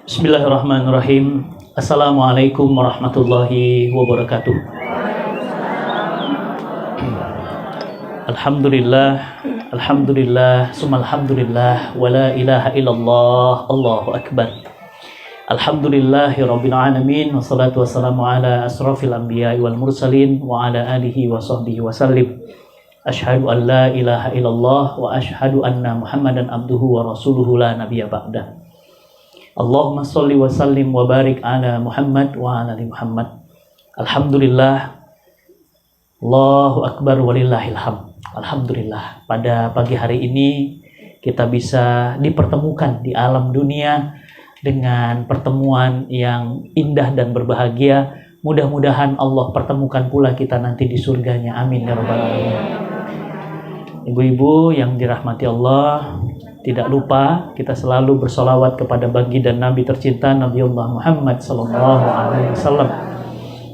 Bismillahirrahmanirrahim. Assalamualaikum warahmatullahi wabarakatuh. Alhamdulillah, alhamdulillah, alhamdulillah, wala ilaha illallah, Allahu akbar. Alhamdulillahi rabbil alamin, wassalatu wassalamu ala asrafil anbiya'i wal mursalin wa ala alihi wa sahbihi wa sallim. Asyhadu an la ilaha illallah wa asyhadu anna Muhammadan abduhu wa rasuluhu la nabiyya ba'dah. Allahumma sholli wa sallim wa barik ala Muhammad wa ala ali Muhammad. Alhamdulillah. Allahu akbar walillahil hamd. Alhamdulillah, pada pagi hari ini kita bisa dipertemukan di alam dunia dengan pertemuan yang indah dan berbahagia. Mudah-mudahan Allah pertemukan pula kita nanti di surganya. Amin ya rabbal alamin. Ibu-ibu yang dirahmati Allah, tidak lupa kita selalu bersolawat kepada baginda Nabi tercinta Nabiullah Muhammad SAW.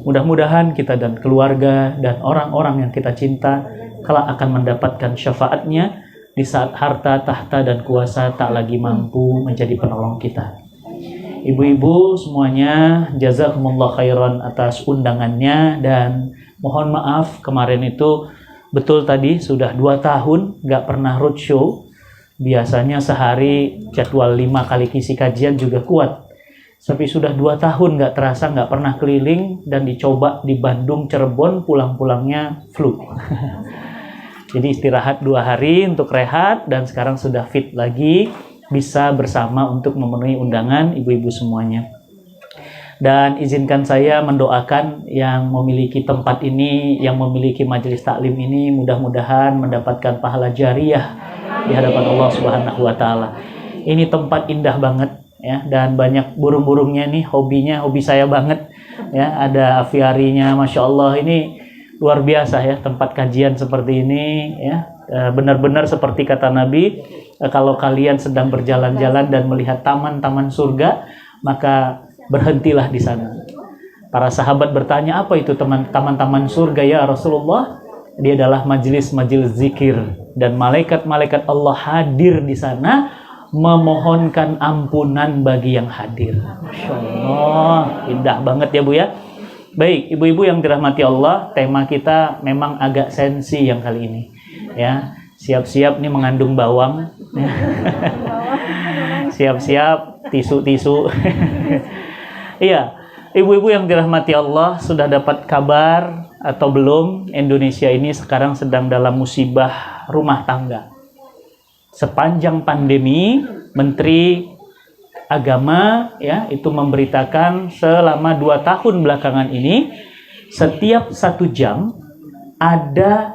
Mudah-mudahan kita dan keluarga dan orang-orang yang kita cinta kelak akan mendapatkan syafaatnya di saat harta, tahta, dan kuasa tak lagi mampu menjadi penolong kita. Ibu-ibu semuanya, jazakumullah khairan atas undangannya, dan mohon maaf kemarin itu betul tadi sudah 2 tahun nggak pernah roadshow. Biasanya sehari jadwal 5 kali kisi kajian juga kuat. Tapi sudah 2 tahun nggak terasa, nggak pernah keliling, dan dicoba di Bandung, Cirebon, pulang-pulangnya flu. Jadi istirahat 2 hari untuk rehat, dan sekarang sudah fit lagi, bisa bersama untuk memenuhi undangan ibu-ibu semuanya. Dan izinkan saya mendoakan yang memiliki tempat ini, yang memiliki majelis taklim ini, mudah-mudahan mendapatkan pahala jariah di hadapan Allah Subhanahu wa taala. Ini tempat indah banget ya, dan banyak burung-burungnya nih, hobi saya banget ya. Ada aviarinya, Masya Allah, ini luar biasa ya tempat kajian seperti ini ya. Benar-benar seperti kata Nabi, kalau kalian sedang berjalan-jalan dan melihat taman-taman surga, maka berhentilah di sana. Para sahabat bertanya, apa itu taman-taman surga ya Rasulullah? Dia adalah majelis-majelis zikir, dan malaikat-malaikat Allah hadir di sana memohonkan ampunan bagi yang hadir. Masya Allah, indah banget ya Bu ya. Baik, ibu-ibu yang dirahmati Allah, tema kita memang agak sensi yang kali ini ya. Siap-siap nih mengandung bawang. Siap-siap tisu-tisu. Iya, ibu-ibu yang dirahmati Allah, sudah dapat kabar atau belum, Indonesia ini sekarang sedang dalam musibah rumah tangga. Sepanjang pandemi, Menteri Agama ya itu memberitakan selama 2 tahun belakangan ini, setiap 1 jam ada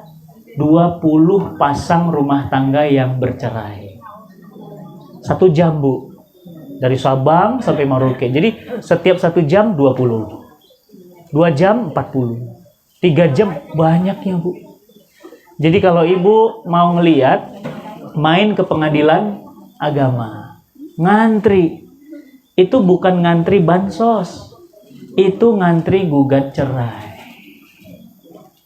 20 pasang rumah tangga yang bercerai. 1 jam Bu, dari Sabang sampai Merauke. Jadi setiap 1 jam 20, 2 jam 40, 3 jam banyaknya Bu. Jadi kalau ibu mau ngeliat, main ke pengadilan agama, ngantri. Itu bukan ngantri bansos, itu ngantri gugat cerai.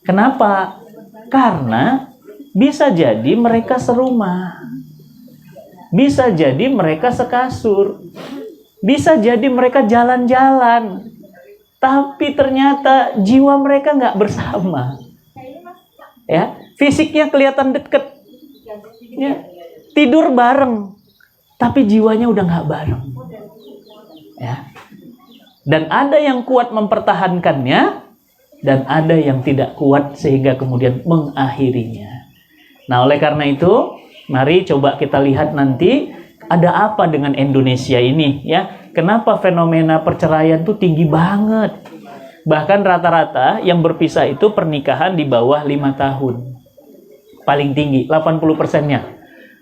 Kenapa? Karena bisa jadi mereka serumah, bisa jadi mereka sekasur, bisa jadi mereka jalan-jalan, tapi ternyata jiwa mereka nggak bersama. Ya, fisiknya kelihatan deket, ya, tidur bareng, tapi jiwanya udah nggak bareng. Ya. Dan ada yang kuat mempertahankannya, dan ada yang tidak kuat sehingga kemudian mengakhirinya. Nah, oleh karena itu, mari coba kita lihat nanti ada apa dengan Indonesia ini ya. Kenapa fenomena perceraian itu tinggi banget? Bahkan rata-rata yang berpisah itu pernikahan di bawah 5 tahun. Paling tinggi, 80%-nya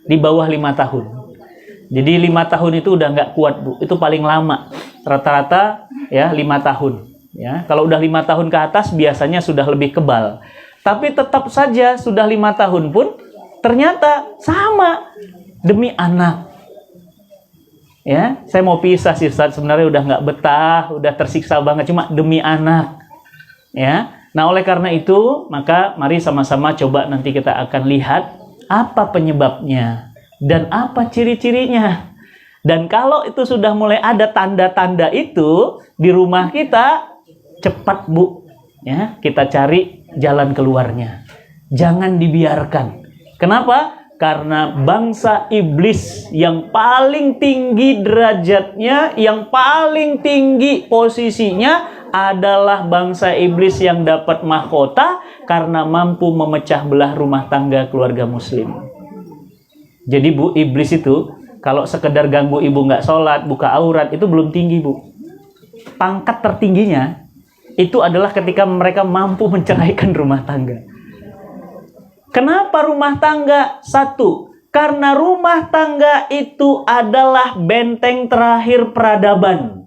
di bawah 5 tahun. Jadi 5 tahun itu udah nggak kuat Bu. Itu paling lama. Rata-rata ya 5 tahun. Ya, kalau udah 5 tahun ke atas biasanya sudah lebih kebal. Tapi tetap saja sudah 5 tahun pun ternyata sama, demi anak. Ya, saya mau pisah sih Ustaz, sebenarnya udah nggak betah, udah tersiksa banget, cuma demi anak. Ya, nah oleh karena itu maka mari sama-sama coba nanti kita akan lihat apa penyebabnya dan apa ciri-cirinya. Dan kalau itu sudah mulai ada tanda-tanda itu di rumah kita, cepat Bu, ya, kita cari jalan keluarnya. Jangan dibiarkan. Kenapa? Karena bangsa iblis yang paling tinggi derajatnya, yang paling tinggi posisinya adalah bangsa iblis yang dapat mahkota karena mampu memecah belah rumah tangga keluarga muslim. Jadi Bu, iblis itu kalau sekedar ganggu ibu nggak sholat, buka aurat, itu belum tinggi Bu. Pangkat tertingginya itu adalah ketika mereka mampu menceraikan rumah tangga. Kenapa rumah tangga? Satu, karena rumah tangga itu adalah benteng terakhir peradaban.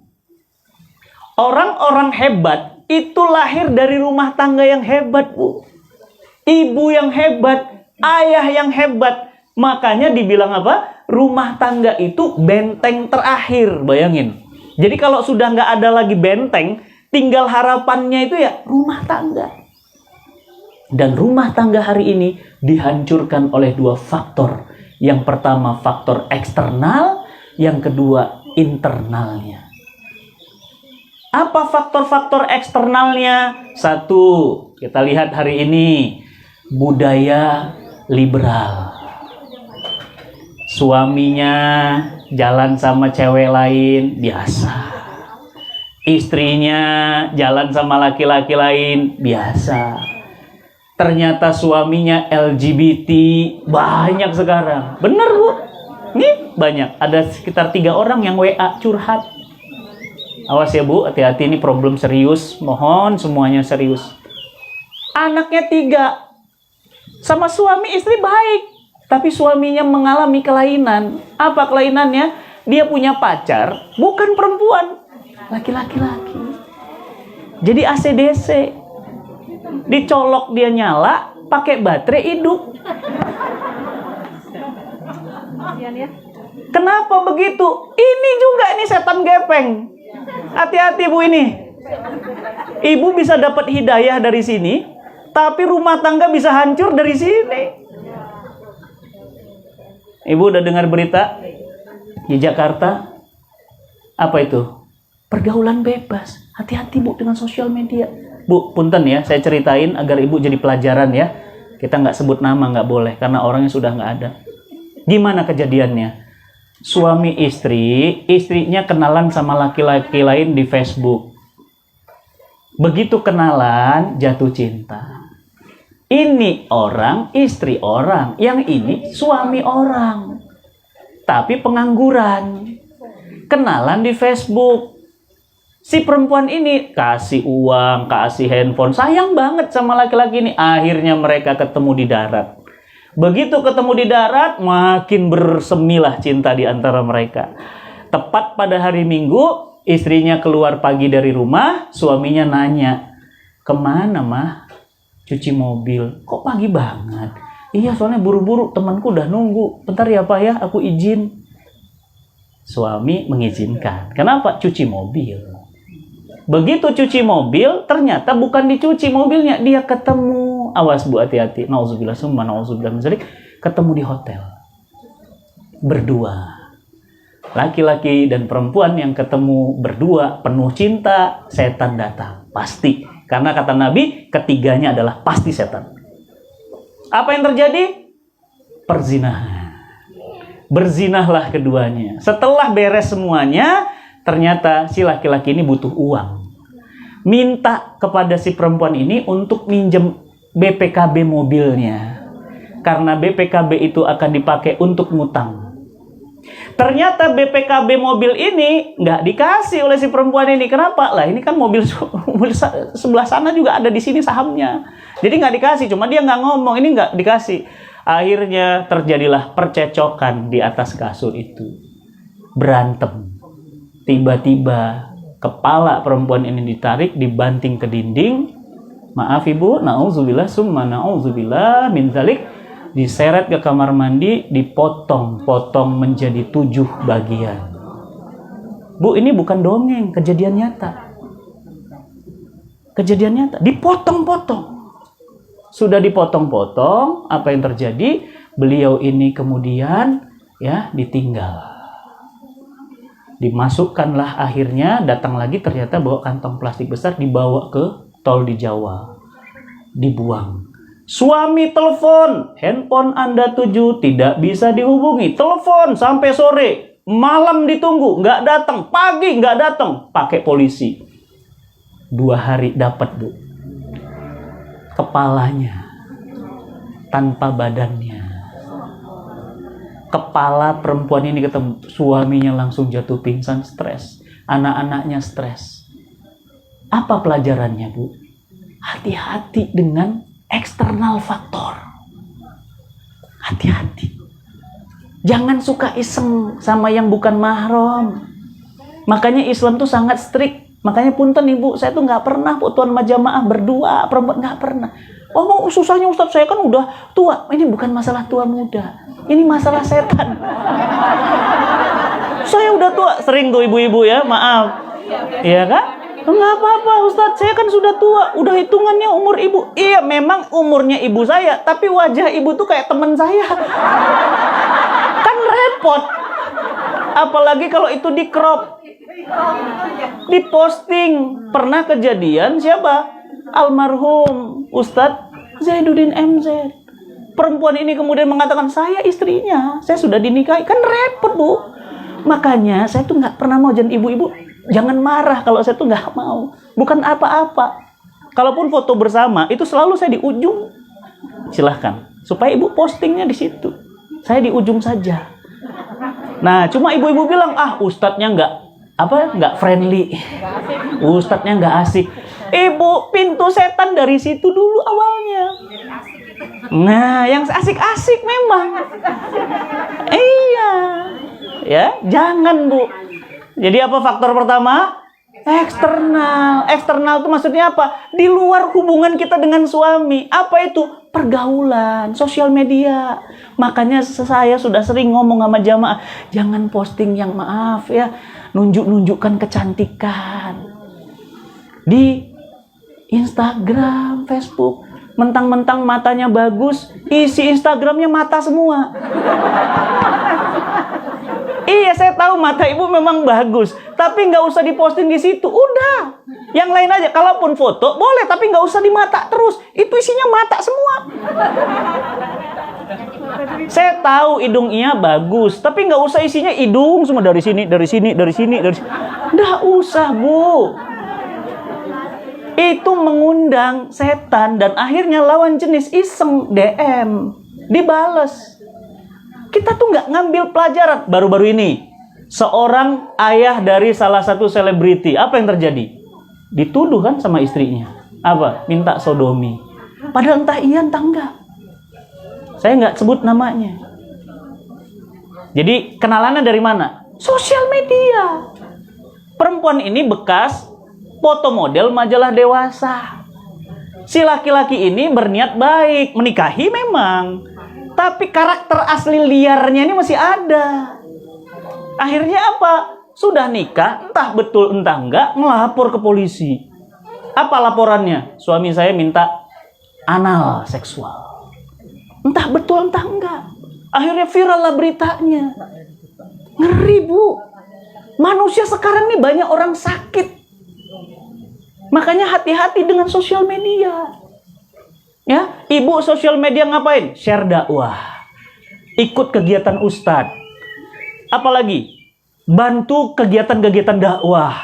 Orang-orang hebat itu lahir dari rumah tangga yang hebat, Bu. Ibu yang hebat, ayah yang hebat. Makanya dibilang apa? Rumah tangga itu benteng terakhir, bayangin. Jadi kalau sudah nggak ada lagi benteng, tinggal harapannya itu ya rumah tangga. Dan rumah tangga hari ini dihancurkan oleh dua faktor. Yang pertama faktor eksternal, yang kedua internalnya. Apa faktor-faktor eksternalnya? Satu, kita lihat hari ini, budaya liberal. Suaminya jalan sama cewek lain, biasa. Istrinya jalan sama laki-laki lain, biasa. Ternyata suaminya LGBT, banyak sekarang. Bener Bu, ini banyak. Ada sekitar 3 orang yang WA curhat. Awas ya Bu, hati-hati, ini problem serius. Mohon semuanya serius. Anaknya 3, sama suami istri baik, tapi suaminya mengalami kelainan. Apa kelainannya? Dia punya pacar, bukan perempuan, laki-laki. Jadi AC/DC. Dicolok dia nyala, pakai baterai hidup. Kenapa begitu? Ini juga ini setan gepeng. Hati-hati Bu ini. Ibu bisa dapat hidayah dari sini, tapi rumah tangga bisa hancur dari sini. Ibu udah dengar berita di Jakarta? Apa itu? Pergaulan bebas. Hati-hati Bu dengan sosial media. Bu, punten ya, saya ceritain agar ibu jadi pelajaran ya. Kita nggak sebut nama, nggak boleh, karena orangnya sudah nggak ada. Gimana kejadiannya? Suami istri, istrinya kenalan sama laki-laki lain di Facebook. Begitu kenalan, jatuh cinta. Ini orang, istri orang, yang ini suami orang. Tapi pengangguran. Kenalan di Facebook. Si perempuan ini kasih uang, kasih handphone, sayang banget sama laki-laki ini. Akhirnya mereka ketemu di darat. Begitu ketemu di darat, makin bersemilah cinta di antara mereka. Tepat pada hari Minggu, istrinya keluar pagi dari rumah, suaminya nanya, "Kemana mah? Cuci mobil. Kok pagi banget?" "Iya, soalnya buru-buru, temanku udah nunggu. Bentar ya Pak ya, aku izin." Suami mengizinkan. Kenapa? Cuci mobil. Begitu cuci mobil, ternyata bukan dicuci mobilnya, dia ketemu. Awas Bu, hati-hati. Nauzubillah summa nauzubillah min dzalik. Ketemu di hotel. Berdua. Laki-laki dan perempuan yang ketemu berdua, penuh cinta, setan datang. Pasti. Karena kata Nabi, ketiganya adalah pasti setan. Apa yang terjadi? Perzinahan. Berzinahlah keduanya. Setelah beres semuanya, ternyata si laki-laki ini butuh uang. Minta kepada si perempuan ini untuk minjem BPKB mobilnya. Karena BPKB itu akan dipakai untuk ngutang. Ternyata BPKB mobil ini nggak dikasih oleh si perempuan ini. Kenapa? Lah ini kan mobil sebelah sana juga ada di sini sahamnya. Jadi nggak dikasih, cuma dia nggak ngomong, ini nggak dikasih. Akhirnya terjadilah percecokan di atas kasur itu. Berantem. Tiba-tiba kepala perempuan ini ditarik, dibanting ke dinding. Maaf Ibu, na'udzubillah summa na'udzubillah min dzalik. Diseret ke kamar mandi, dipotong-potong menjadi 7 bagian. Bu, ini bukan dongeng, kejadian nyata. Kejadian nyata, dipotong-potong. Sudah dipotong-potong, apa yang terjadi? Beliau ini kemudian ya ditinggal. Dimasukkanlah, akhirnya datang lagi ternyata bawa kantong plastik besar, dibawa ke tol di Jawa, dibuang. Suami telepon, handphone Anda 7 tidak bisa dihubungi. Telepon sampai sore, malam ditunggu, nggak datang, pagi nggak datang, pakai polisi. 2 hari dapat, Bu. Kepalanya tanpa badannya. Kepala perempuan ini ketemu, suaminya langsung jatuh pingsan, stres. Anak-anaknya stres. Apa pelajarannya, Bu? Hati-hati dengan eksternal faktor. Hati-hati. Jangan suka iseng sama yang bukan mahram. Makanya Islam tuh sangat strict. Makanya punten Ibu, saya tuh nggak pernah tuan majamaah berdua, perempuan nggak pernah. Oh, susahnya Ustadz, saya kan udah tua. Ini bukan masalah tua muda. Ini masalah setan. Saya udah tua. Sering tuh ibu-ibu ya, maaf. Iya kan? Enggak apa-apa Ustadz, saya kan sudah tua. Udah hitungannya umur ibu. Iya, memang umurnya ibu saya. Tapi wajah ibu tuh kayak teman saya. Kan repot. Apalagi kalau itu di crop, di posting. Pernah kejadian siapa? Almarhum Ustadz Zainuddin MZ. Perempuan ini kemudian mengatakan, saya istrinya, saya sudah dinikahi. Kan repot, Bu. Makanya saya tuh nggak pernah mau, jadi ibu-ibu jangan marah kalau saya tuh nggak mau. Bukan apa-apa. Kalaupun foto bersama, itu selalu saya di ujung. Silahkan. Supaya ibu postingnya di situ. Saya di ujung saja. Nah, cuma ibu-ibu bilang, ustadznya nggak friendly. Ustadznya nggak asik. Ibu, pintu setan dari situ dulu awalnya. Nah, yang asik-asik memang. Iya. Ya, jangan, Bu. Jadi apa faktor pertama? Eksternal. Eksternal itu maksudnya apa? Di luar hubungan kita dengan suami. Apa itu? Pergaulan, sosial media. Makanya saya sudah sering ngomong sama jamaah, jangan posting yang maaf ya, nunjukkan kecantikan di Instagram, Facebook. Mentang-mentang matanya bagus, isi Instagramnya mata semua. Iya, saya tahu mata ibu memang bagus, tapi nggak usah diposting di situ. Udah, yang lain aja. Kalaupun foto boleh, tapi nggak usah di mata terus. Itu isinya mata semua. Saya tahu hidungnya bagus, tapi nggak usah isinya hidung semua, dari sini, dari sini, dari sini, dari sini. Nggak usah, Bu. Itu mengundang setan dan akhirnya lawan jenis iseng DM, dibales. Kita tuh nggak ngambil pelajaran. Baru-baru ini seorang ayah dari salah satu selebriti, apa yang terjadi? Dituduh kan sama istrinya. Apa? Minta sodomi. Padahal entah iya entah enggak. Saya nggak sebut namanya. Jadi kenalannya dari mana? Sosial media. Perempuan ini bekas foto model majalah dewasa. Si laki-laki ini berniat baik, menikahi memang, tapi karakter asli liarnya ini masih ada. Akhirnya apa? Sudah nikah, entah betul entah enggak, ngelapor ke polisi. Apa laporannya? Suami saya minta anal seksual. Entah betul entah enggak. Akhirnya viral lah beritanya. Ngeri, Bu. Manusia sekarang ini banyak orang sakit. Makanya hati-hati dengan sosial media. Ya, ibu sosial media ngapain? Share dakwah. Ikut kegiatan ustadz. Apalagi? Bantu kegiatan-kegiatan dakwah.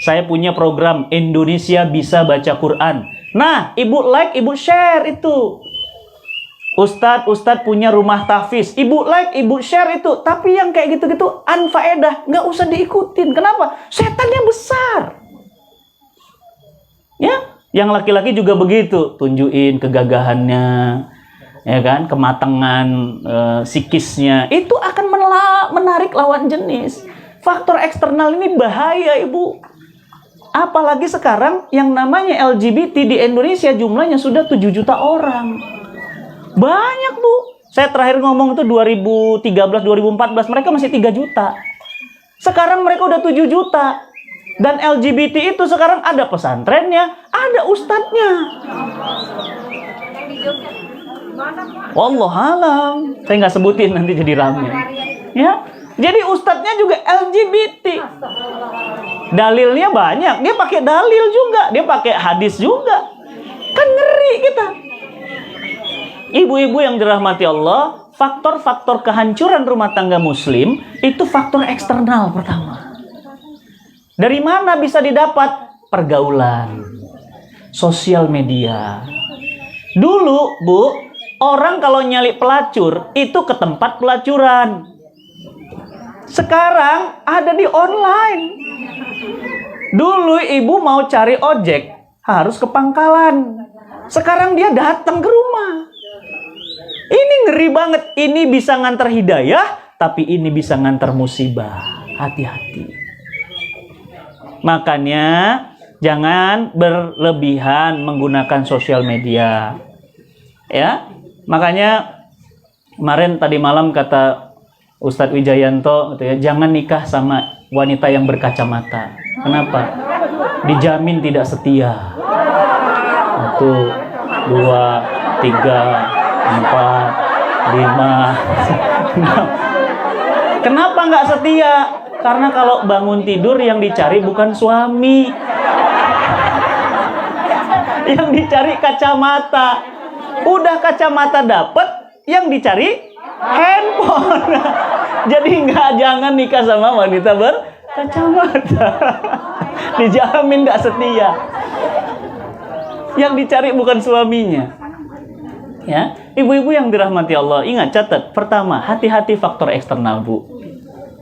Saya punya program Indonesia Bisa Baca Quran. Nah, ibu like, ibu share itu. Ustadz punya rumah tahfiz. Ibu like, ibu share itu. Tapi yang kayak gitu-gitu anfaedah, nggak usah diikutin. Kenapa? Setannya besar. Ya, yang laki-laki juga begitu, tunjukin kegagahannya, ya kan, kematangan psikisnya, itu akan menarik lawan jenis. Faktor eksternal ini bahaya, Ibu. Apalagi sekarang yang namanya LGBT di Indonesia jumlahnya sudah 7 juta orang. Banyak, Bu. Saya terakhir ngomong itu 2013-2014, mereka masih 3 juta. Sekarang mereka udah 7 juta. Dan LGBT itu sekarang ada pesantrennya, ada ustadznya. Wallahualam. Saya nggak sebutin nanti jadi rame. Ya, Jadi ustadznya juga LGBT. Dalilnya banyak. Dia pakai dalil juga. Dia pakai hadis juga. Kan ngeri kita. Ibu-ibu yang dirahmati Allah, faktor-faktor kehancuran rumah tangga muslim itu faktor eksternal pertama. Dari mana bisa didapat? Pergaulan, sosial media. Dulu, Bu, orang kalau nyali pelacur itu ke tempat pelacuran. Sekarang ada di online. Dulu ibu mau cari ojek harus ke pangkalan. Sekarang dia datang ke rumah. Ini ngeri banget. Ini bisa ngantar hidayah, tapi ini bisa ngantar musibah. Hati-hati. Makanya jangan berlebihan menggunakan sosial media. Ya. Makanya kemarin tadi malam kata Ustadz Wijayanto gitu ya, jangan nikah sama wanita yang berkacamata. Kenapa? Dijamin tidak setia. 1, 2, 3, 4, 5, 6. Kenapa nggak setia? Karena kalau bangun tidur yang dicari bukan suami. Yang dicari kacamata. Udah kacamata dapet, yang dicari handphone. Jadi jangan nikah sama wanita berkacamata. Dijamin nggak setia. Yang dicari bukan suaminya. Ya, ibu-ibu yang dirahmati Allah, ingat catat. Pertama, hati-hati faktor eksternal, Bu.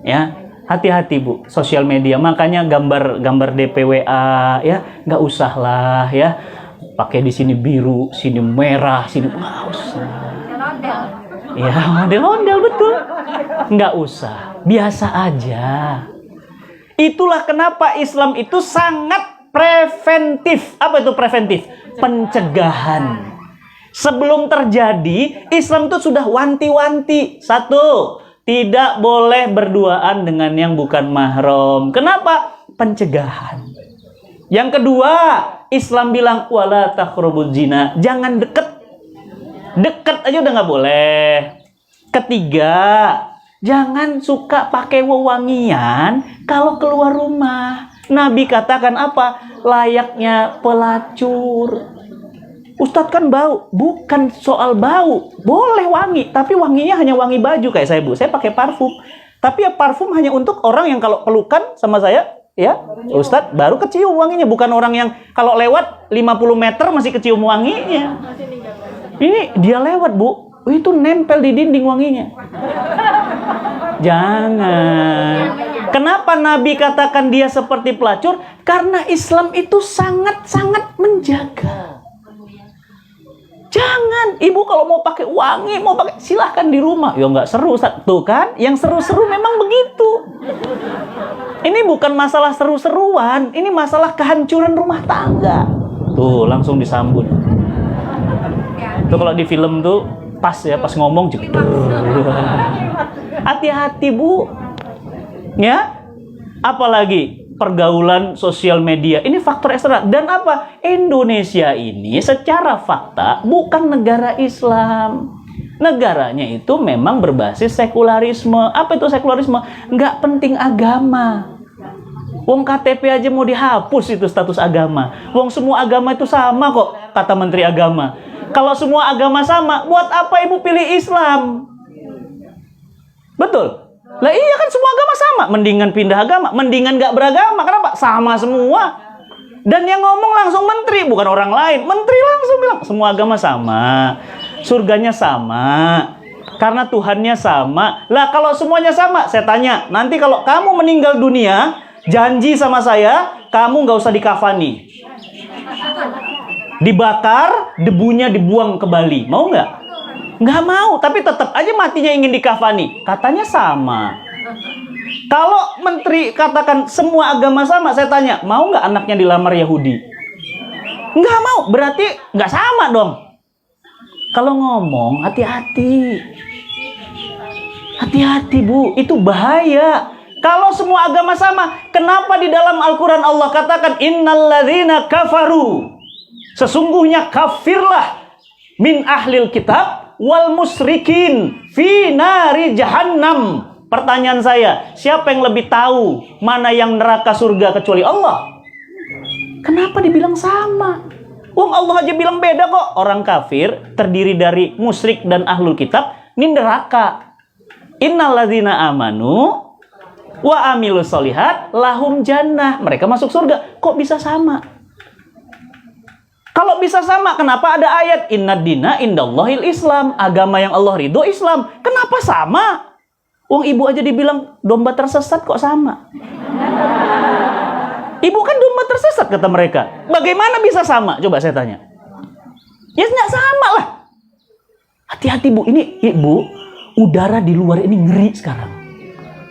Ya, hati-hati, Bu. Sosial media, makanya gambar DPWA, ya, nggak usah lah, ya. Pakai di sini biru, sini merah, sini nggak usah. Ya, model-model betul. Nggak usah, biasa aja. Itulah kenapa Islam itu sangat preventif. Apa itu preventif? Pencegahan. Sebelum terjadi, Islam itu sudah wanti-wanti. 1, tidak boleh berduaan dengan yang bukan mahram. Kenapa? Pencegahan. Yang kedua, Islam bilang wala taqrabuz zina, jangan deket. Deket aja udah nggak boleh. Ketiga, jangan suka pakai wewangian kalau keluar rumah. Nabi katakan apa? Layaknya pelacur. Ustadz kan bau, bukan soal bau, boleh wangi, tapi wanginya hanya wangi baju kayak saya, Bu. Saya pakai parfum, tapi ya parfum hanya untuk orang yang kalau pelukan sama saya, ya Ustadz baru kecium wanginya, bukan orang yang kalau lewat 50 meter masih kecium wanginya. Ini dia lewat, Bu, itu nempel di dinding wanginya. Jangan. Kenapa Nabi katakan dia seperti pelacur? Karena Islam itu sangat-sangat menjaga. Jangan, ibu kalau mau pakai wangi, mau pakai silahkan di rumah. Ya nggak seru, tuh kan? Yang seru-seru memang begitu. Ini bukan masalah seru-seruan, ini masalah kehancuran rumah tangga. Tuh langsung disambut. Tuh kalau di film tuh pas ya, pas ngomong juga. Hati-hati, Bu. Ya, apalagi pergaulan sosial media. Ini faktor eksternal. Dan apa? Indonesia ini secara fakta bukan negara Islam. Negaranya itu memang berbasis sekularisme. Apa itu sekularisme? Nggak penting agama. Wong KTP aja mau dihapus itu status agama. Wong semua agama itu sama kok, kata Menteri Agama. Kalau semua agama sama, buat apa ibu pilih Islam? Betul? Lah iya kan semua agama sama. Mendingan pindah agama, mendingan nggak beragama. Kenapa? Sama semua. Dan yang ngomong langsung menteri, bukan orang lain. Menteri langsung bilang, semua agama sama. Surganya sama. Karena Tuhannya sama. Lah kalau semuanya sama, saya tanya, nanti kalau kamu meninggal dunia, janji sama saya, kamu nggak usah dikafani. Dibakar, debunya dibuang ke Bali. Mau nggak? Nggak mau, tapi tetap aja matinya ingin dikafani. Katanya sama. Kalau menteri katakan semua agama sama, saya tanya, mau nggak anaknya dilamar Yahudi? Nggak mau, berarti nggak sama dong. Kalau ngomong, hati-hati. Hati-hati, Bu, itu bahaya. Kalau semua agama sama, kenapa di dalam Al-Quran Allah katakan, innalladzina kafaru, sesungguhnya kafirlah min ahlil kitab wal musrikin fi nari jahannam Pertanyaan saya, siapa yang lebih tahu mana yang neraka surga kecuali Allah? Kenapa dibilang sama? Wong Allah aja bilang beda kok. Orang kafir terdiri dari musyrik dan ahlul kitab, ini neraka. Innalladzina amanu wa amilus solihat lahum jannah. Mereka masuk surga. Kok bisa sama? Kalau bisa sama, kenapa ada ayat innad dina indallahil Islam? Agama yang Allah ridho Islam. Kenapa sama? Wong ibu aja dibilang domba tersesat kok sama? Ibu kan domba tersesat kata mereka. Bagaimana bisa sama? Coba saya tanya. Ya nggak sama lah. Hati-hati bu, ini ibu, udara di luar ini ngeri sekarang.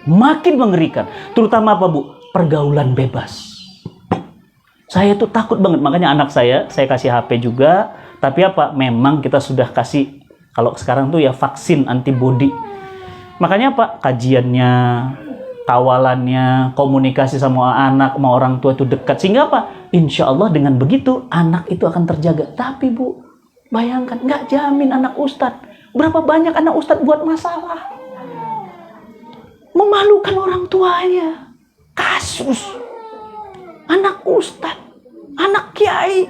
Makin mengerikan. Terutama apa bu? Pergaulan bebas. Saya tuh takut banget. Makanya anak saya kasih HP juga. Tapi apa? Memang kita sudah kasih, kalau sekarang tuh ya vaksin antibody. Makanya apa? Kajiannya, kawalannya, komunikasi sama anak, sama orang tua itu dekat. Sehingga apa? Insya Allah dengan begitu, anak itu akan terjaga. Tapi bu, bayangkan, nggak jamin anak ustadz. Berapa banyak anak ustadz buat masalah. Memalukan orang tuanya. Kasus. Anak ustadz, anak kiai,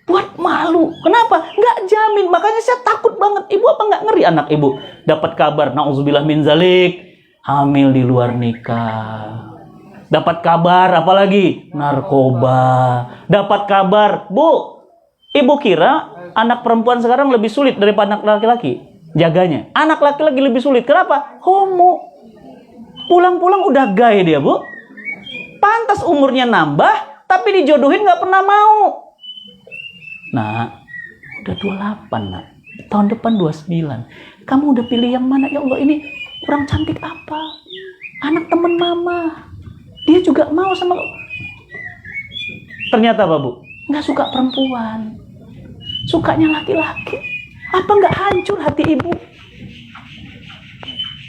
buat malu. Kenapa? Nggak jamin. Makanya saya takut banget. Ibu apa nggak ngeri anak ibu dapat kabar, na'udzubillah min zalik, hamil di luar nikah. Dapat kabar apalagi? Narkoba. Dapat kabar, bu, ibu kira anak perempuan sekarang lebih sulit daripada anak laki-laki jaganya. Anak laki-laki lebih sulit. Kenapa? Homo. Pulang-pulang udah gay dia, bu. Pantas umurnya nambah, tapi dijodohin nggak pernah mau. Nah, udah 28, nak. Tahun depan 29. Kamu udah pilih yang mana? Ya Allah, ini kurang cantik apa? Anak temen mama. Dia juga mau sama... Ternyata apa, bu? Nggak suka perempuan. Sukanya laki-laki. Apa nggak hancur hati ibu?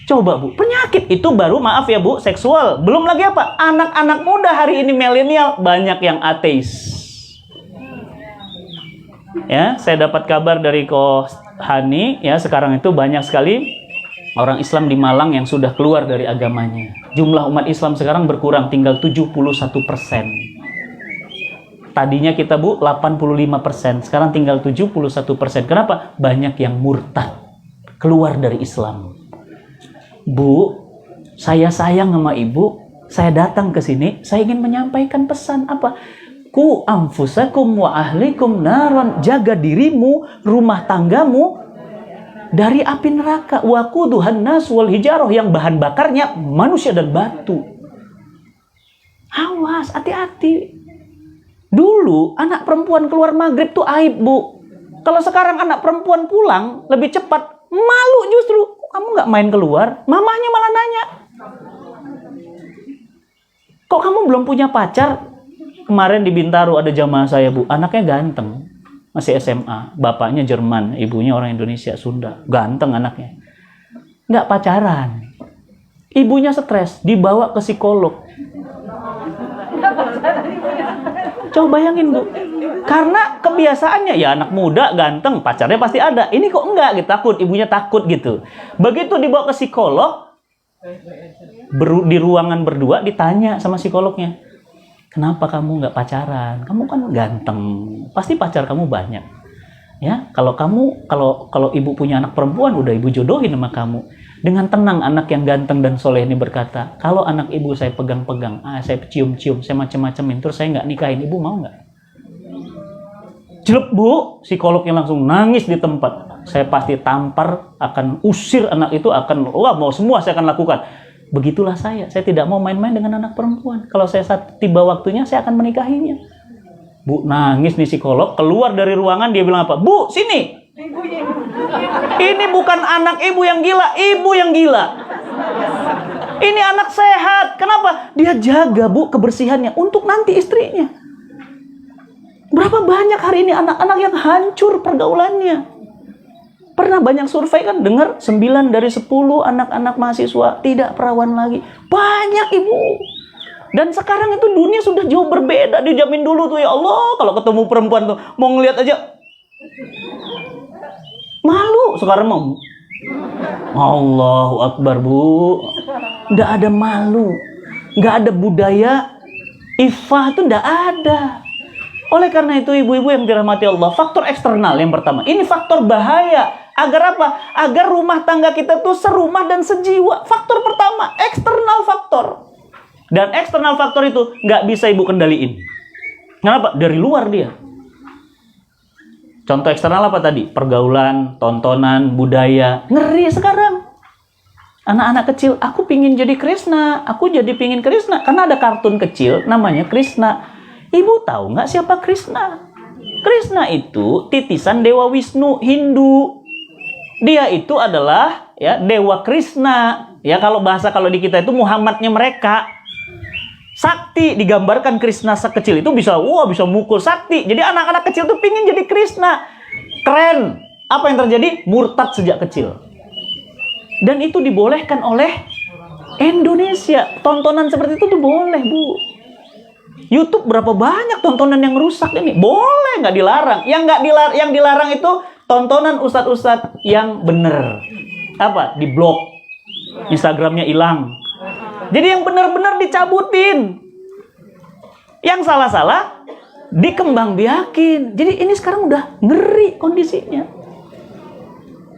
Coba bu, penyakit itu baru, maaf ya bu, seksual. Belum lagi apa? Anak-anak muda hari ini milenial banyak yang ateis. Ya, saya dapat kabar dari Ko Hani, ya sekarang itu banyak sekali orang Islam di Malang yang sudah keluar dari agamanya. Jumlah umat Islam sekarang berkurang, tinggal 71%. Tadinya kita bu 85%, sekarang tinggal 71%. Kenapa? Banyak yang murtad, keluar dari Islam. Bu, saya sayang sama ibu. Saya datang ke sini, saya ingin menyampaikan pesan apa? Ku anfusakum wa ahlikum naron. Jaga dirimu, rumah tanggamu dari api neraka. Wa quduhan nas wal hijarah, yang bahan bakarnya manusia dan batu. Awas, hati-hati. Dulu anak perempuan keluar maghrib tuh aib, bu. Kalau sekarang anak perempuan pulang lebih cepat, malu justru. Kamu nggak main keluar, mamahnya malah nanya. Kok kamu belum punya pacar? Kemarin di Bintaro ada jamaah saya, bu. Anaknya ganteng, masih SMA. Bapaknya Jerman, ibunya orang Indonesia, Sunda. Ganteng anaknya. Nggak pacaran. Ibunya stres, dibawa ke psikolog. Coba bayangin, bu. Karena kebiasaannya ya anak muda ganteng, pacarnya pasti ada. Ini kok enggak gitu, takut, ibunya takut gitu. Begitu dibawa ke psikolog, di ruangan berdua ditanya sama psikolognya, kenapa kamu nggak pacaran? Kamu kan ganteng, pasti pacar kamu banyak. Ya, kalau ibu punya anak perempuan, udah ibu jodohin sama kamu. Dengan tenang anak yang ganteng dan soleh ini berkata, kalau anak ibu saya pegang-pegang, saya cium-cium, saya macem-macemin, terus saya nggak nikahin, ibu mau nggak? Jelek, bu, psikolognya langsung nangis di tempat. Saya pasti tampar, akan usir anak itu, wah mau semua saya akan lakukan. Begitulah saya tidak mau main-main dengan anak perempuan. Kalau saya tiba waktunya, saya akan menikahinya. Bu, nangis nih psikolog, keluar dari ruangan, dia bilang apa? Bu, sini. Ini bukan anak ibu yang gila, ibu yang gila. Ini anak sehat. Kenapa? Dia jaga, bu, kebersihannya untuk nanti istrinya. Berapa banyak hari ini anak-anak yang hancur pergaulannya. Pernah banyak survei kan, dengar 9 dari 10 anak-anak mahasiswa tidak perawan lagi. Banyak, ibu. Dan sekarang itu dunia sudah jauh berbeda. Dijamin dulu tuh, ya Allah, kalau ketemu perempuan tuh mau ngeliat aja malu. Sekarang mau Allahu Akbar, Bu. Nggak ada malu, nggak ada budaya iffah, itu nggak ada. Oleh karena itu, ibu-ibu yang dirahmati Allah, faktor eksternal yang pertama, ini faktor bahaya. Agar apa? Agar rumah tangga kita tuh serumah dan sejiwa. Faktor pertama, eksternal faktor. Dan eksternal faktor itu nggak bisa ibu kendaliin. Kenapa? Dari luar dia. Contoh eksternal apa tadi? Pergaulan, tontonan, budaya. Ngeri sekarang. Anak-anak kecil, aku pingin jadi Krishna. Aku jadi pingin Krishna. Karena ada kartun kecil namanya Krishna. Ibu tahu nggak siapa Krishna? Krishna itu titisan Dewa Wisnu Hindu. Dia itu adalah ya Dewa Krishna. Ya kalau di kita itu Muhammadnya mereka. Sakti digambarkan Krishna sekecil itu bisa bisa mukul sakti. Jadi anak-anak kecil tuh pingin jadi Krishna. Keren. Apa yang terjadi? Murtad sejak kecil. Dan itu dibolehkan oleh Indonesia. Tontonan seperti itu tuh boleh, Bu. YouTube berapa banyak tontonan yang rusak ini? Boleh, nggak dilarang. Yang dilarang itu tontonan ustadz-ustadz yang bener. Apa? Di blok. Instagramnya hilang. Jadi yang benar-benar dicabutin. Yang salah-salah dikembangbiakin. Jadi ini sekarang udah ngeri kondisinya.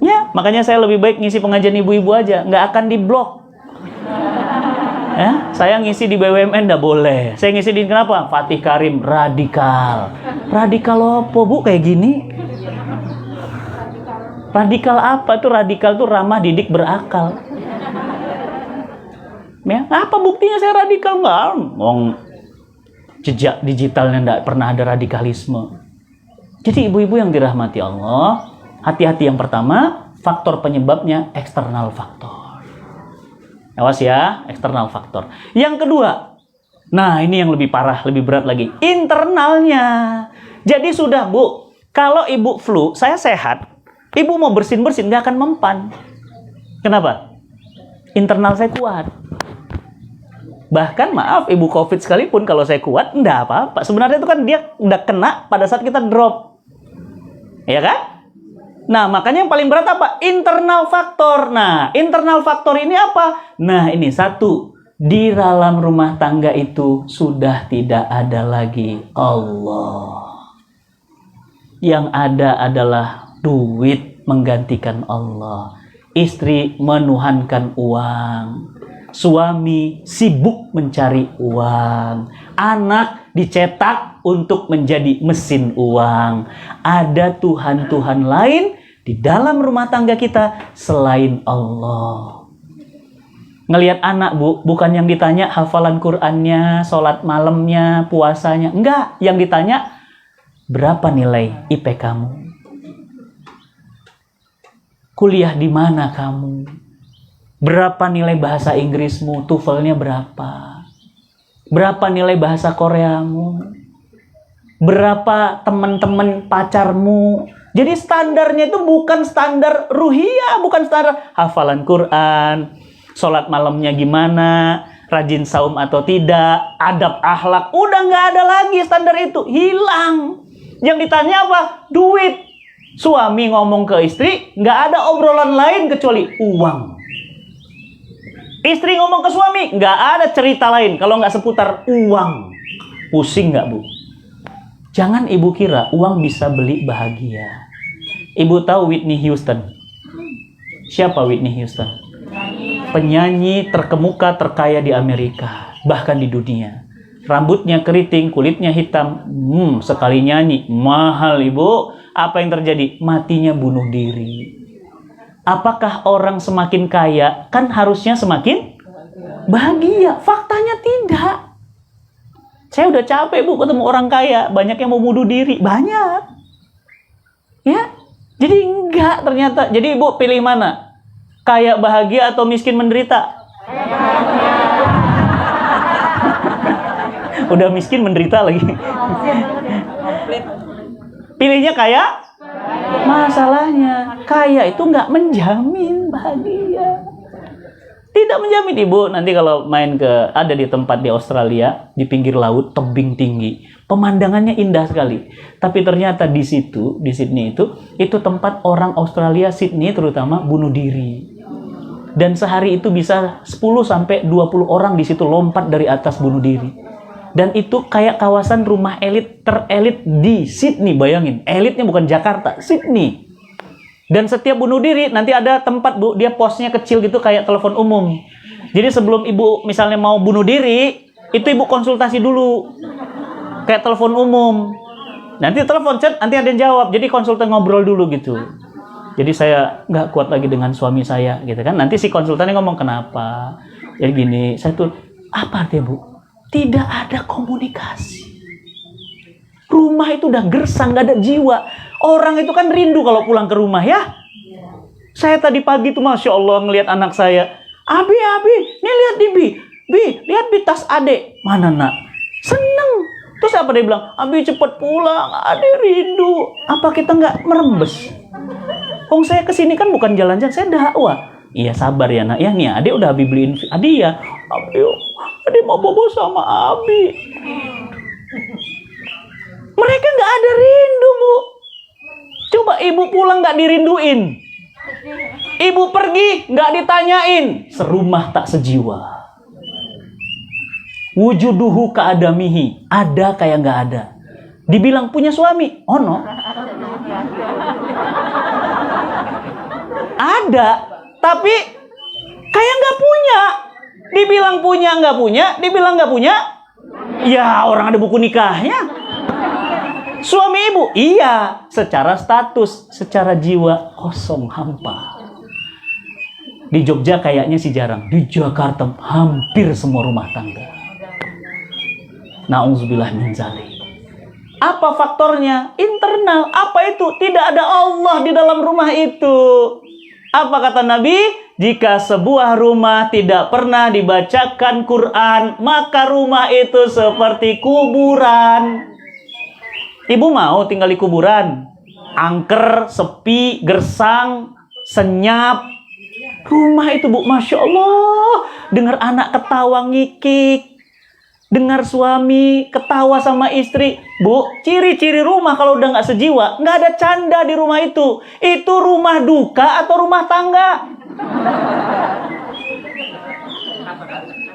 Ya, makanya saya lebih baik ngisi pengajian ibu-ibu aja, nggak akan diblok. Ya, saya ngisi di BUMN nggak boleh. Saya ngisi di kenapa? Fatih Karim radikal. Radikal apa, Bu? Kayak gini. Radikal apa? Itu radikal tuh ramah, didik, berakal. Ya, apa buktinya saya radikal? Nggak. Jejak digitalnya nggak pernah ada radikalisme. Jadi ibu-ibu yang dirahmati Allah, hati-hati yang pertama, faktor penyebabnya eksternal faktor. Awas ya, eksternal faktor. Yang kedua, nah ini yang lebih parah, lebih berat lagi, internalnya. Jadi sudah, Bu, kalau ibu flu, saya sehat, ibu mau bersin-bersin nggak akan mempan. Kenapa? Internal saya kuat. Bahkan maaf, ibu COVID sekalipun kalau saya kuat, enggak apa-apa. Sebenarnya itu kan dia udah kena pada saat kita drop. Ya kan? Nah, makanya yang paling berat apa? Internal faktor. Nah, internal faktor ini apa? Nah, ini satu. Di dalam rumah tangga itu sudah tidak ada lagi Allah. Yang ada adalah duit menggantikan Allah. Istri menuhankan uang. Suami sibuk mencari uang. Anak dicetak untuk menjadi mesin uang. Ada Tuhan-Tuhan lain di dalam rumah tangga kita selain Allah. Ngelihat anak, Bu, bukan yang ditanya hafalan Qur'annya, sholat malamnya, puasanya. Enggak, yang ditanya berapa nilai IP kamu? Kuliah di mana kamu? Berapa nilai bahasa Inggrismu? TOEFL-nya berapa? Berapa nilai bahasa Koreamu? Berapa teman-teman pacarmu? Jadi standarnya itu bukan standar ruhiyah, bukan standar hafalan Quran, sholat malamnya gimana, rajin saum atau tidak, adab akhlak. Udah nggak ada lagi standar itu, hilang. Yang ditanya apa? Duit. Suami ngomong ke istri, nggak ada obrolan lain kecuali uang. Istri ngomong ke suami, nggak ada cerita lain kalau nggak seputar uang. Pusing nggak, Bu? Jangan ibu kira uang bisa beli bahagia. Ibu tahu Whitney Houston? Siapa Whitney Houston? Penyanyi terkemuka terkaya di Amerika, bahkan di dunia. Rambutnya keriting, kulitnya hitam. Sekali nyanyi, mahal, Ibu. Apa yang terjadi? Matinya bunuh diri. Apakah orang semakin kaya kan harusnya semakin bahagia? Faktanya tidak. Saya udah capek, Bu, ketemu orang kaya. Banyak yang mau bunuh diri. Banyak. Ya. Jadi enggak ternyata. Jadi Ibu pilih mana? Kaya bahagia atau miskin menderita? Udah miskin menderita lagi. Pilihnya kaya? Masalahnya, kaya itu nggak menjamin bahagia. Tidak menjamin ibu nanti kalau main ada di tempat di Australia di pinggir laut tebing tinggi, pemandangannya indah sekali. Tapi ternyata di situ di Sydney itu tempat orang Australia Sydney terutama bunuh diri. Dan sehari itu bisa 10 sampai 20 orang di situ lompat dari atas bunuh diri. Dan itu kayak kawasan rumah elit terelit di Sydney, bayangin. Elitnya bukan Jakarta, Sydney. Dan setiap bunuh diri nanti ada tempat Bu, dia posnya kecil gitu kayak telepon umum. Jadi sebelum ibu misalnya mau bunuh diri, itu ibu konsultasi dulu. Kayak telepon umum. Nanti telepon chat, nanti ada yang jawab. Jadi konsultan ngobrol dulu gitu. Jadi saya nggak kuat lagi dengan suami saya gitu kan. Nanti si konsultannya ngomong kenapa. Jadi gini, saya tuh apa artinya Bu? Tidak ada komunikasi. Rumah itu udah gersang, nggak ada jiwa. Orang itu kan rindu kalau pulang ke rumah ya. Saya tadi pagi tuh Masya Allah ngelihat anak saya. Abi, nih lihat di Bi, lihat di tas adek. Mana nak? Seneng. Terus apa dia bilang? Abi cepet pulang, adek rindu. Apa kita nggak merembes? Saya kesini kan bukan jalan-jalan, saya dakwah. Iya sabar ya nak, ya nih adek udah Abi beliin hadiah. Abi mau bobo sama Abi. Mereka nggak ada rindu Bu. Coba ibu pulang nggak dirinduin, ibu pergi nggak ditanyain, serumah tak sejiwa. Wujuduhu ka'adamihi, ada kayak nggak ada. Dibilang punya suami, no. Ada, tapi kayak nggak punya. Dibilang punya nggak punya, dibilang nggak punya. Ya orang ada buku nikahnya. Suami ibu, iya, secara status, secara jiwa kosong hampa. Di Jogja kayaknya sih jarang, di Jakarta hampir semua rumah tangga. Na'udzubillah min dzalik. Apa faktornya? Internal. Apa itu? Tidak ada Allah di dalam rumah itu. Apa kata Nabi? Jika sebuah rumah tidak pernah dibacakan Quran, maka rumah itu seperti kuburan. Ibu mau tinggal di kuburan? Angker, sepi, gersang, senyap. Rumah itu Bu, Masya Allah. Dengar anak ketawa ngikik. Dengar suami ketawa sama istri. Bu, ciri-ciri rumah kalau udah nggak sejiwa, nggak ada canda di rumah itu. Itu rumah duka atau rumah tangga?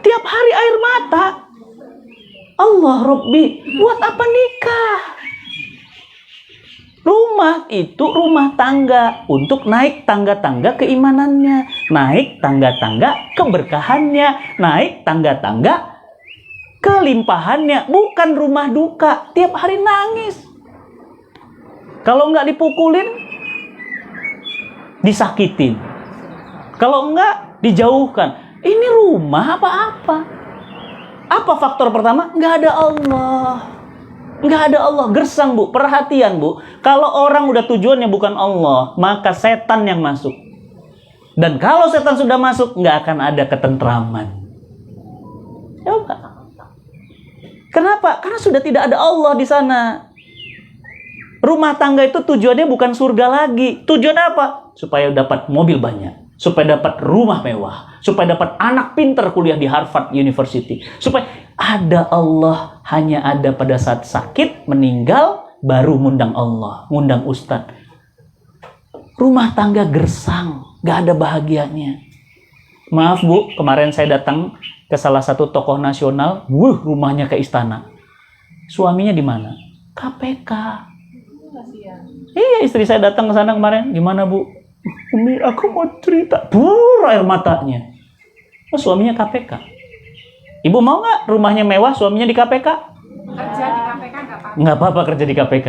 Tiap hari air mata. Allah Rabbi, buat apa nikah? Rumah itu rumah tangga untuk naik tangga-tangga keimanannya, naik tangga-tangga keberkahannya, naik tangga-tangga kelimpahannya, bukan rumah duka. Tiap hari nangis. Kalau nggak dipukulin, disakitin. Kalau nggak, dijauhkan. Ini rumah apa-apa. Apa faktor pertama? Nggak ada Allah. Nggak ada Allah, gersang Bu. Perhatian Bu, kalau orang udah tujuannya bukan Allah, maka setan yang masuk. Dan kalau setan sudah masuk, nggak akan ada ketentraman. Coba. Kenapa? Karena sudah tidak ada Allah di sana. Rumah tangga itu tujuannya bukan surga lagi. Tujuan apa? Supaya dapat mobil banyak, supaya dapat rumah mewah, supaya dapat anak pintar kuliah di Harvard University, supaya ada Allah hanya ada pada saat sakit, meninggal, baru ngundang Allah, ngundang ustadz. Rumah tangga gersang, gak ada bahagianya. Maaf Bu, kemarin saya datang ke salah satu tokoh nasional, rumahnya ke istana. Suaminya di mana? KPK. Iya, istri saya datang ke sana kemarin. Gimana Bu? Umi, aku mau cerita. Air matanya. Oh, suaminya KPK. Ibu mau nggak rumahnya mewah, suaminya di KPK? Kerja di KPK nggak apa-apa kerja di KPK.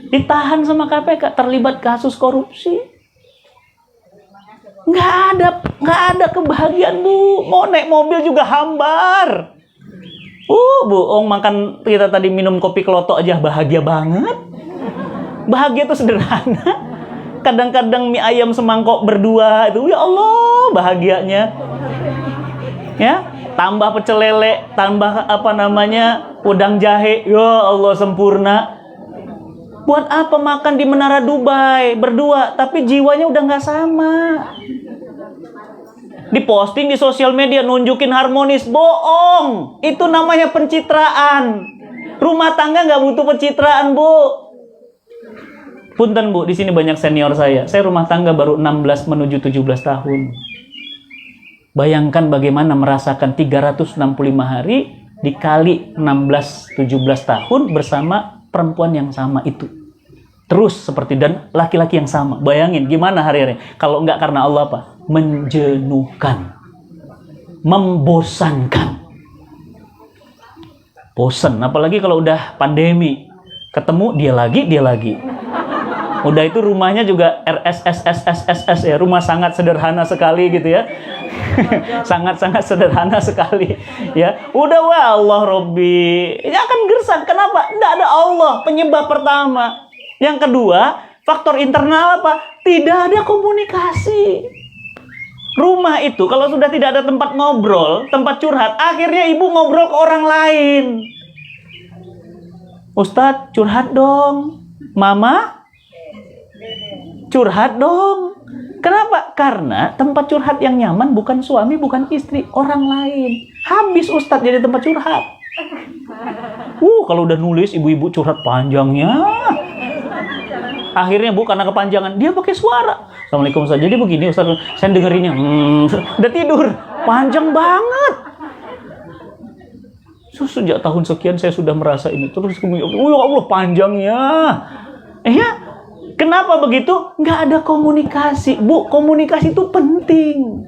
Ditahan sama KPK, terlibat kasus korupsi. Nggak ada kebahagiaan Bu. Mau naik mobil juga hambar. Bu, makan kita tadi minum kopi kelotok aja bahagia banget. Bahagia itu sederhana. Kadang-kadang mie ayam semangkok berdua itu, ya Allah bahagianya. Ya, tambah pecel lele, tambah udang jahe, ya Allah sempurna. Buat apa makan di Menara Dubai berdua, tapi jiwanya udah nggak sama. Diposting di sosial media, nunjukin harmonis. Bohong. Itu namanya pencitraan. Rumah tangga nggak butuh pencitraan, Bu. Punten, Bu, di sini banyak senior saya. Saya rumah tangga baru 16 menuju 17 tahun. Bayangkan bagaimana merasakan 365 hari dikali 16-17 tahun bersama perempuan yang sama itu. Terus seperti, dan laki-laki yang sama. Bayangin gimana hari-hari. Kalau enggak karena Allah apa? Menjenuhkan. Membosankan. Bosan, apalagi kalau udah pandemi. Ketemu dia lagi. Udah itu rumahnya juga RSSSSSS ya, rumah sangat sederhana sekali gitu ya. Sangat-sangat sederhana sekali ya. Udah, wah Allah Robbi, ya akan gersang. Kenapa? Tidak ada Allah, penyebab pertama. Yang kedua, faktor internal apa? Tidak ada komunikasi. Rumah itu kalau sudah tidak ada tempat ngobrol, tempat curhat, akhirnya ibu ngobrol ke orang lain. Ustadz, curhat dong. Mama, curhat dong. Kenapa? Karena tempat curhat yang nyaman bukan suami, bukan istri, orang lain. Habis Ustadz jadi tempat curhat. Kalau udah nulis ibu-ibu curhat panjangnya. Akhirnya Bu, karena kepanjangan, dia pakai suara. Assalamualaikum Ustaz. Jadi begini Ustaz, saya dengerinnya. Udah tidur. Panjang banget. Sejak tahun sekian saya sudah merasa ini. Terus kemudian, ya Allah panjangnya. Ya, kenapa begitu? Nggak ada komunikasi. Bu, komunikasi itu penting.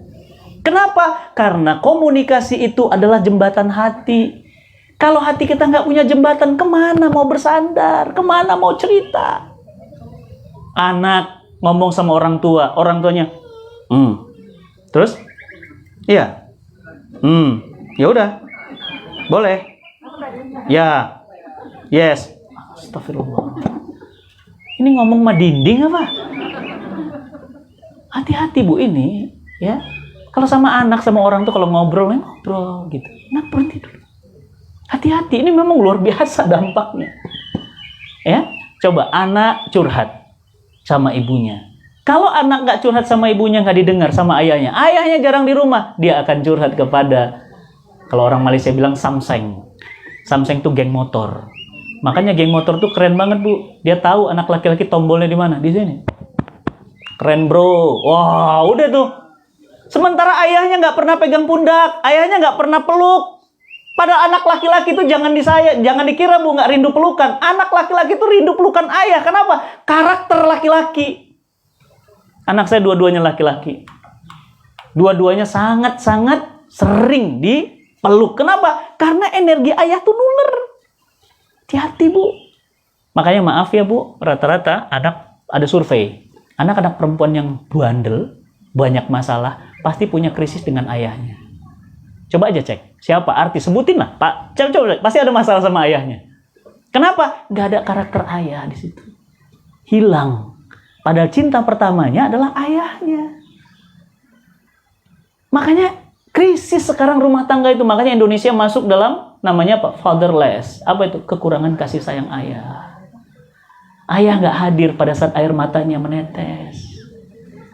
Kenapa? Karena komunikasi itu adalah jembatan hati. Kalau hati kita nggak punya jembatan, kemana mau bersandar? Kemana mau cerita? Anak ngomong sama orang tuanya, terus, iya, ya udah, boleh, ya, yes, astagfirullah. Ini ngomong sama dinding apa? Hati-hati Bu ini, ya. Kalau sama anak, sama orang tuh kalau ngobrol gitu. Nah, berhenti dulu. Hati-hati, ini memang luar biasa dampaknya. Ya, coba anak curhat sama ibunya. Kalau anak nggak curhat sama ibunya, nggak didengar sama ayahnya. Ayahnya jarang di rumah, dia akan curhat kepada, kalau orang Malaysia bilang samseng. Samseng tuh geng motor. Makanya geng motor tuh keren banget Bu. Dia tahu anak laki-laki tombolnya di mana, di sini. Keren bro. Wah, udah tuh. Sementara ayahnya nggak pernah pegang pundak, ayahnya nggak pernah peluk. Padahal anak laki-laki itu jangan dikira Bu nggak rindu pelukan. Anak laki-laki itu rindu pelukan ayah. Kenapa? Karakter laki-laki. Anak saya dua-duanya laki-laki. Dua-duanya sangat-sangat sering dipeluk. Kenapa? Karena energi ayah tuh nular. Hati-hati Bu. Makanya maaf ya Bu, rata-rata anak, ada survei. Anak-anak perempuan yang bandel, banyak masalah, pasti punya krisis dengan ayahnya. Coba aja cek, siapa artis, sebutin lah, Pak. Coba, pasti ada masalah sama ayahnya. Kenapa? Nggak ada karakter ayah di situ. Hilang. Padahal cinta pertamanya adalah ayahnya. Makanya krisis sekarang rumah tangga itu. Makanya Indonesia masuk dalam namanya apa? Fatherless. Apa itu? Kekurangan kasih sayang ayah. Ayah nggak hadir pada saat air matanya menetes.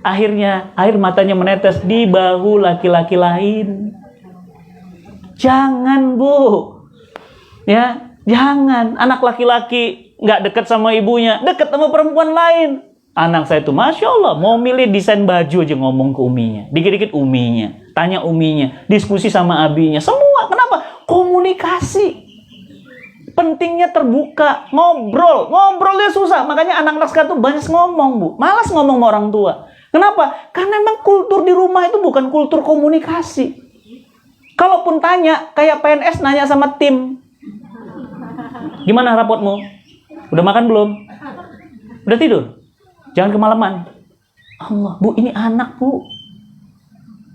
Akhirnya air matanya menetes di bahu laki-laki lain. Jangan Bu, ya jangan. Anak laki-laki nggak dekat sama ibunya, dekat sama perempuan lain. Anak saya tuh, masya Allah, mau milih desain baju aja ngomong ke uminya, dikit-dikit uminya, tanya uminya, diskusi sama abinya, semua. Kenapa? Komunikasi. Pentingnya terbuka, ngobrolnya susah. Makanya anak-anak sekarang tuh banyak ngomong Bu, malas ngomong sama orang tua. Kenapa? Karena memang kultur di rumah itu bukan kultur komunikasi. Kalaupun tanya, kayak PNS nanya sama tim. Gimana rapotmu? Udah makan belum? Udah tidur? Jangan kemalaman. Allah, Bu, ini anak Bu.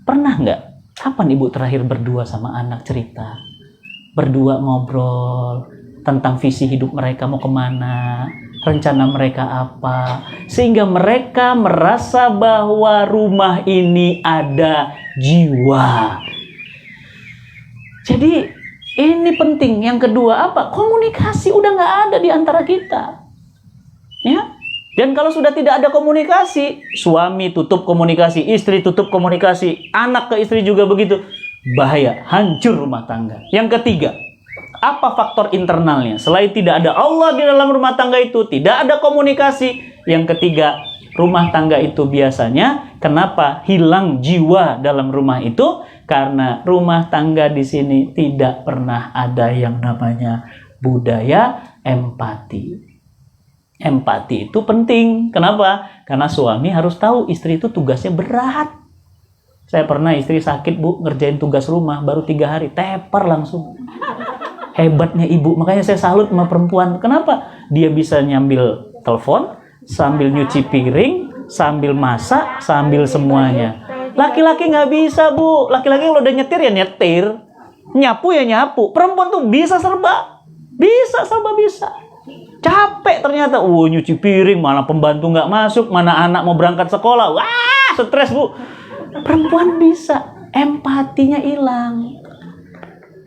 Pernah nggak? Kapan Ibu terakhir berdua sama anak cerita? Berdua ngobrol tentang visi hidup mereka mau kemana? Rencana mereka apa? Sehingga mereka merasa bahwa rumah ini ada jiwa. Jadi ini penting. Yang kedua apa? Komunikasi udah nggak ada di antara kita. Ya, Dan kalau sudah tidak ada komunikasi, suami tutup komunikasi, istri tutup komunikasi, anak ke istri juga begitu, bahaya, hancur rumah tangga. Yang ketiga, apa faktor internalnya? Selain tidak ada Allah di dalam rumah tangga itu, tidak ada komunikasi. Yang ketiga, rumah tangga itu biasanya kenapa hilang jiwa dalam rumah itu? Karena rumah tangga di sini tidak pernah ada yang namanya budaya empati. Empati itu penting. Kenapa? Karena suami harus tahu istri itu tugasnya berat. Saya pernah istri sakit, Bu, ngerjain tugas rumah baru 3 hari, tepar langsung. Hebatnya ibu, makanya saya salut sama perempuan. Kenapa? Dia bisa nyambil telepon, sambil nyuci piring, sambil masak, sambil semuanya. Laki-laki nggak bisa, Bu. Laki-laki kalau udah nyetir ya nyetir, nyapu ya nyapu. Perempuan tuh bisa serba bisa. Capek ternyata. Nyuci piring, mana pembantu nggak masuk, mana anak mau berangkat sekolah. Wah, stres, Bu. Perempuan bisa, empatinya hilang.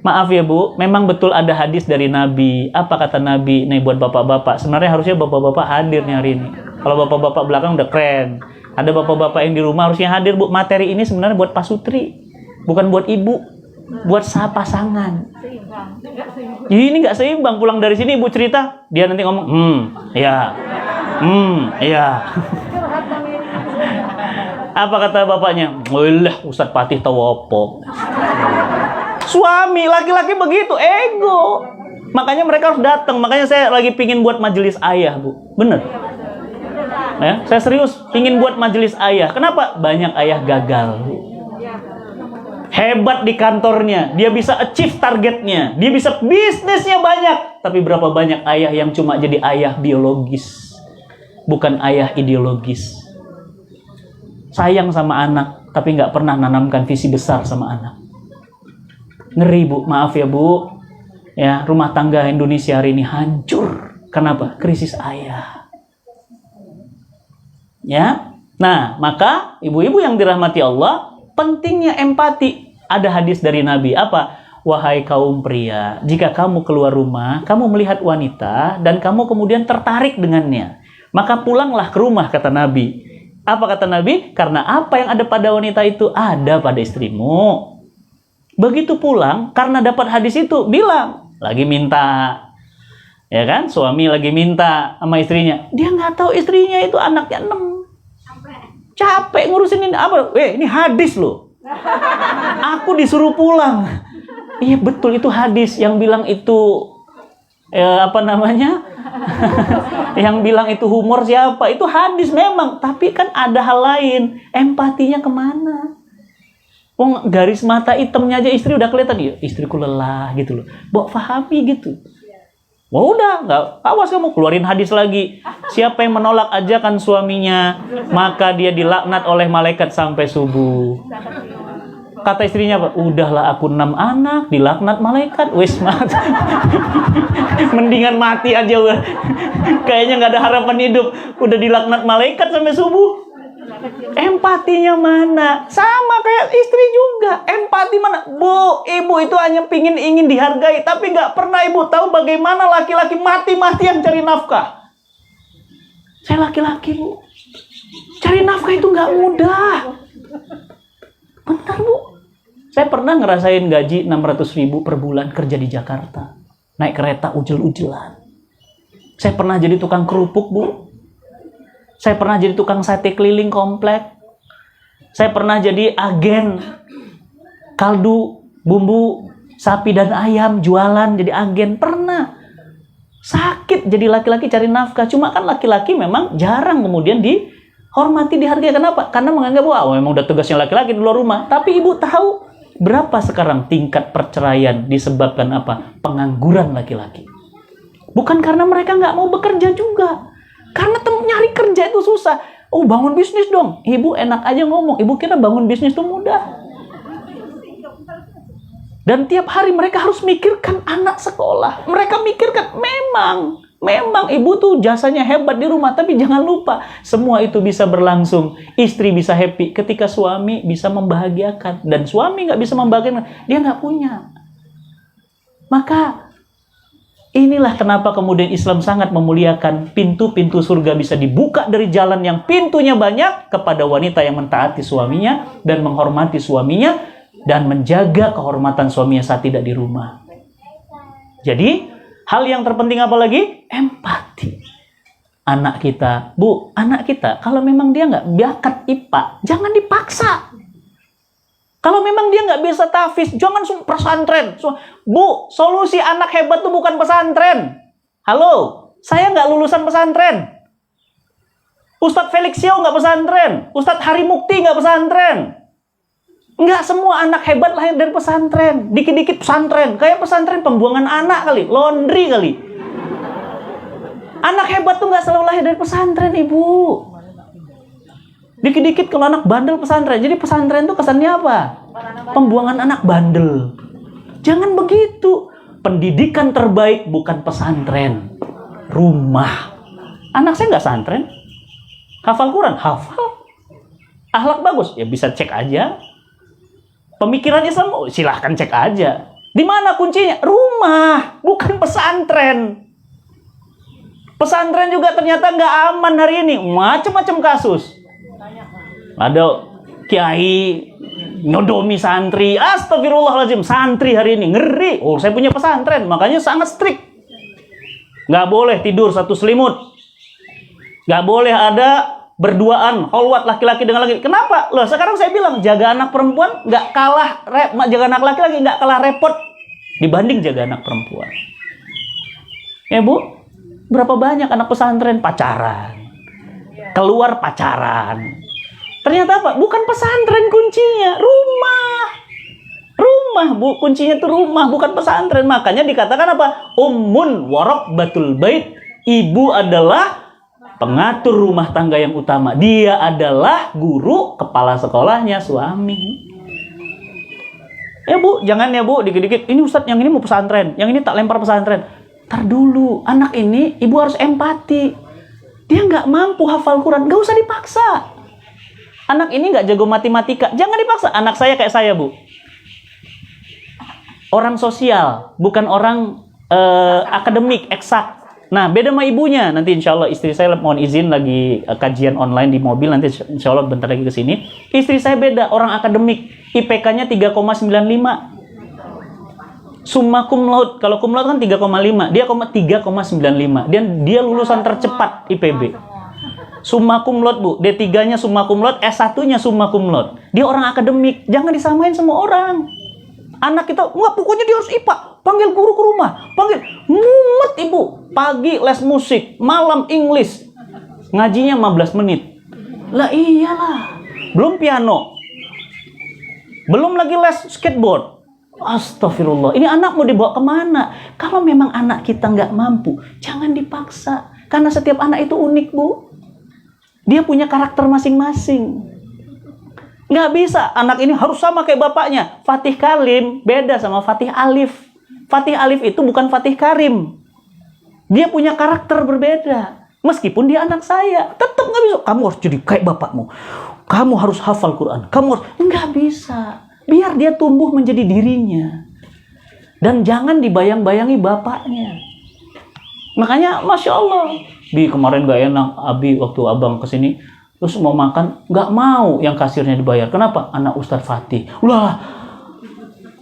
Maaf ya, Bu, memang betul ada hadis dari Nabi. Apa kata Nabi? Nih buat bapak-bapak. Sebenarnya harusnya bapak-bapak hadir nih hari ini. Kalau bapak-bapak belakang udah keren. Ada bapak-bapak yang di rumah harusnya hadir, Bu. Materi ini sebenarnya buat Pak Sutri, bukan buat ibu, buat pasangan. Ini nggak seimbang. Pulang dari sini ibu cerita, dia nanti ngomong, iya. Apa kata bapaknya? Walah, Ustadz Patih tahu apa? Suami, laki-laki begitu, ego. Makanya mereka harus datang. Makanya saya lagi pingin buat majelis ayah, Bu. Bener. Ya, saya serius pingin buat majelis ayah. Kenapa? Banyak ayah gagal. Hebat di kantornya, dia bisa achieve targetnya, dia bisa bisnisnya banyak. Tapi berapa banyak ayah yang cuma jadi ayah biologis, bukan ayah ideologis. Sayang sama anak, tapi nggak pernah nanamkan visi besar sama anak. Ngeri, Bu. Maaf ya, Bu. Ya, rumah tangga Indonesia hari ini hancur. Kenapa? Krisis ayah. Ya. Nah, maka ibu-ibu yang dirahmati Allah, pentingnya empati. Ada hadis dari Nabi, apa? Wahai kaum pria, jika kamu keluar rumah, kamu melihat wanita dan kamu kemudian tertarik dengannya, maka pulanglah ke rumah, kata Nabi. Apa kata Nabi? Karena apa yang ada pada wanita itu ada pada istrimu. Begitu pulang, karena dapat hadis itu, bilang, lagi minta. Ya kan? Suami lagi minta sama istrinya. Dia nggak tahu istrinya itu anaknya 6. Capek ngurusin ini. Apa? Ini hadis loh. Aku disuruh pulang. Iya betul, itu hadis. Yang bilang itu yang bilang itu humor siapa? Itu hadis memang. Tapi kan ada hal lain. Empatinya kemana? Garis mata hitamnya aja istri udah kelihatan. Ya, istriku lelah gitu loh. Bawa fahami gitu. Wah udah, nggak, awas kamu, keluarin hadis lagi. Siapa yang menolak ajakan suaminya, maka dia dilaknat oleh malaikat sampai subuh. Kata istrinya apa? Udahlah, aku 6 anak, dilaknat malaikat. Wis mati. Mendingan mati aja. Kayaknya nggak ada harapan hidup. Udah dilaknat malaikat sampai subuh. Empatinya mana? Sama kayak istri juga. Empati mana? Bu, ibu itu hanya ingin dihargai, tapi nggak pernah ibu tahu bagaimana laki-laki mati-matian cari nafkah. Saya laki-laki, Bu. Cari nafkah itu nggak mudah. Bentar, Bu. Saya pernah ngerasain gaji 600.000 per bulan kerja di Jakarta. Naik kereta ujel-ujelan. Saya pernah jadi tukang kerupuk, Bu. Saya pernah jadi tukang sate keliling komplek. Saya pernah jadi agen kaldu, bumbu, sapi dan ayam, jualan jadi agen. Pernah. Sakit jadi laki-laki cari nafkah. Cuma kan laki-laki memang jarang kemudian dihormati, dihargai. Kenapa? Karena menganggap, wah memang udah tugasnya laki-laki di luar rumah. Tapi ibu tahu berapa sekarang tingkat perceraian disebabkan apa? Pengangguran laki-laki. Bukan karena mereka nggak mau bekerja juga. Karena nyari kerja itu susah. Oh, bangun bisnis dong. Ibu enak aja ngomong. Ibu kira bangun bisnis itu mudah. Dan tiap hari mereka harus mikirkan anak sekolah. Mereka mikirkan, memang ibu tuh jasanya hebat di rumah. Tapi jangan lupa, semua itu bisa berlangsung. Istri bisa happy ketika suami bisa membahagiakan. Dan suami nggak bisa membahagiakan, dia nggak punya. Maka Inilah kenapa kemudian Islam sangat memuliakan pintu-pintu surga bisa dibuka dari jalan yang pintunya banyak kepada wanita yang mentaati suaminya dan menghormati suaminya dan menjaga kehormatan suaminya saat tidak di rumah. Jadi, hal yang terpenting apa lagi? Empati. Anak kita, Bu, anak kita, kalau memang dia nggak bakat IPA, jangan dipaksa. Kalau memang dia nggak bisa tahfiz, jangan pesantren. Bu, solusi anak hebat itu bukan pesantren. Halo, saya nggak lulusan pesantren. Ustadz Felix Xiao nggak pesantren. Ustadz Hari Mukti nggak pesantren. Nggak semua anak hebat lahir dari pesantren. Dikit-dikit pesantren. Kayak pesantren pembuangan anak kali, laundry kali. Anak hebat tuh nggak selalu lahir dari pesantren, Ibu. Dikit-dikit kalau anak bandel pesantren. Jadi pesantren tuh kesannya apa? Pembuangan anak bandel. Jangan begitu. Pendidikan terbaik bukan pesantren, rumah. Anak saya nggak santren. Hafal Quran? Hafal. Akhlak bagus? Ya bisa cek aja. Pemikiran Islam? Oh, silahkan cek aja. Di mana kuncinya? Rumah, bukan pesantren. Pesantren juga ternyata nggak aman hari ini. Macam-macam kasus. Ada kiai nyodomi santri. Astagfirullahaladzim, santri hari ini ngeri. Oh, saya punya pesantren, makanya sangat strict. Nggak boleh tidur satu selimut. Nggak boleh ada berduaan, kholwat laki-laki dengan laki. Kenapa? Loh, sekarang saya bilang jaga anak perempuan nggak kalah jaga anak laki-laki nggak kalah repot dibanding jaga anak perempuan. Ya Bu, berapa banyak anak pesantren pacaran, keluar pacaran. Ternyata apa? Bukan pesantren kuncinya, rumah. Rumah, Bu, kuncinya itu rumah, bukan pesantren. Makanya dikatakan apa? Ummun warabbatul bait. Ibu adalah pengatur rumah tangga yang utama. Dia adalah guru, kepala sekolahnya suami. Ya Bu, jangan ya Bu, dikit-dikit. Ini Ustadz, yang ini mau pesantren, yang ini tak lempar pesantren. Ntar dulu, anak ini ibu harus empati. Dia nggak mampu hafal Quran, nggak usah dipaksa. Anak ini nggak jago matematika, jangan dipaksa. Anak saya kayak saya, Bu. Orang sosial, bukan orang akademik, eksak. Nah, beda sama ibunya. Nanti insya Allah istri saya mohon izin lagi kajian online di mobil. Nanti insya Allah bentar lagi ke sini. Istri saya beda, orang akademik. IPK-nya 3,95. Summa cum laude. Kalau cum laude kan 3,5. Dia 3,95. Dia lulusan tercepat IPB. Summa cum laude, Bu. D3-nya summa cum laude, S1-nya summa cum laude. Dia orang akademik. Jangan disamain sama orang. Anak kita, wah pokoknya dia harus IPA. Panggil guru ke rumah. Panggil. Mumet Ibu. Pagi les musik. Malam English. Ngajinya 15 menit. Lah iyalah. Belum piano. Belum lagi les skateboard. Astagfirullah. Ini anak mau dibawa kemana? Kalau memang anak kita nggak mampu, jangan dipaksa. Karena setiap anak itu unik, Bu. Dia punya karakter masing-masing. Nggak bisa, anak ini harus sama kayak bapaknya. Fatih Kalim beda sama Fatih Alif. Fatih Alif itu bukan Fatih Karim. Dia punya karakter berbeda. Meskipun dia anak saya, tetap nggak bisa. Kamu harus jadi kayak bapakmu. Kamu harus hafal Quran. Kamu harus... Nggak bisa. Biar dia tumbuh menjadi dirinya. Dan jangan dibayang-bayangi bapaknya. Makanya, Masya Allah. Bi, kemarin gak enak. Abi, waktu abang kesini, terus mau makan, gak mau yang kasirnya dibayar. Kenapa? Anak Ustadz Fatih. Ulah,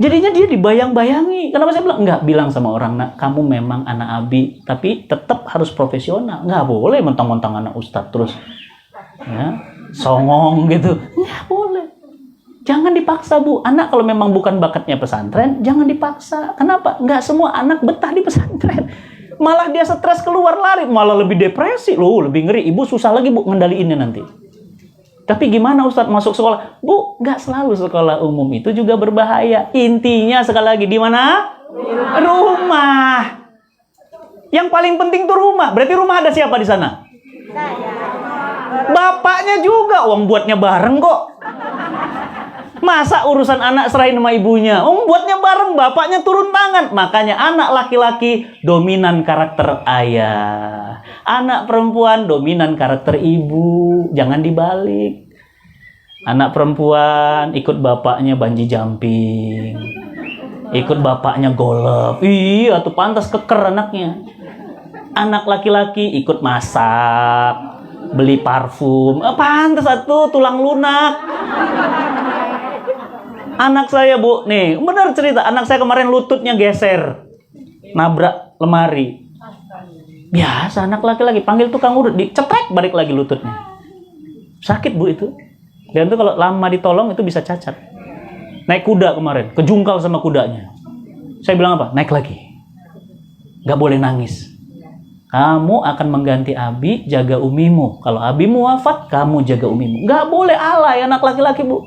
jadinya dia dibayang-bayangi. Kenapa saya bilang? Enggak, bilang sama orang, nak, kamu memang anak Abi, tapi tetap harus profesional. Nggak boleh mentang-mentang anak Ustadz terus ya, songong gitu. Nggak boleh. Jangan dipaksa, Bu. Anak kalau memang bukan bakatnya pesantren, jangan dipaksa. Kenapa? Nggak semua anak betah di pesantren. Malah dia stres keluar lari, malah lebih depresi. Loh, lebih ngeri. Ibu susah lagi, Bu, ngendaliinnya nanti. Tapi gimana Ustadz masuk sekolah? Bu, nggak selalu sekolah umum itu juga berbahaya. Intinya sekali lagi di mana? Rumah. Yang paling penting tuh rumah. Berarti rumah ada siapa di sana? Bapaknya juga. Uang buatnya bareng kok. Masa urusan anak serahin sama ibunya? Buatnya bareng, bapaknya turun tangan. Makanya anak laki-laki dominan karakter ayah. Anak perempuan dominan karakter ibu. Jangan dibalik. Anak perempuan ikut bapaknya bungee jumping. Ikut bapaknya golf. Iya tuh pantas keker anaknya. Anak laki-laki ikut masak, beli parfum. Pantas atuh tulang lunak. Anak saya, Bu, nih, benar cerita. Anak saya kemarin lututnya geser. Nabrak lemari. Biasa anak laki-laki panggil tukang urut, dicetek balik lagi lututnya. Sakit, Bu, itu. Dan itu kalau lama ditolong itu bisa cacat. Naik kuda kemarin, kejungkal sama kudanya. Saya bilang apa? Naik lagi. Gak boleh nangis. Kamu akan mengganti Abi, jaga umimu. Kalau abimu wafat, kamu jaga umimu. Gak boleh alay anak laki-laki, Bu.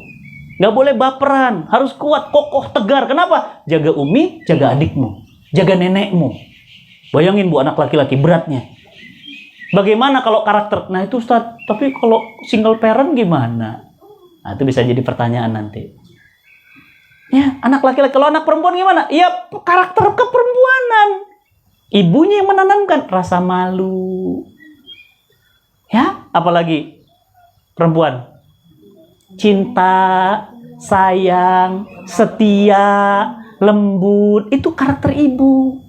Gak boleh baperan. Harus kuat, kokoh, tegar. Kenapa? Jaga umi, jaga adikmu. Jaga nenekmu. Bayangin, Bu, anak laki-laki beratnya. Bagaimana kalau karakter? Nah itu Ustaz, tapi kalau single parent gimana? Nah itu bisa jadi pertanyaan nanti. Ya, anak laki-laki. Kalau anak perempuan gimana? Ya, karakter keperempuanan. Ibunya yang menanamkan rasa malu. Ya, apalagi perempuan. Cinta, sayang, setia, lembut. Itu karakter ibu.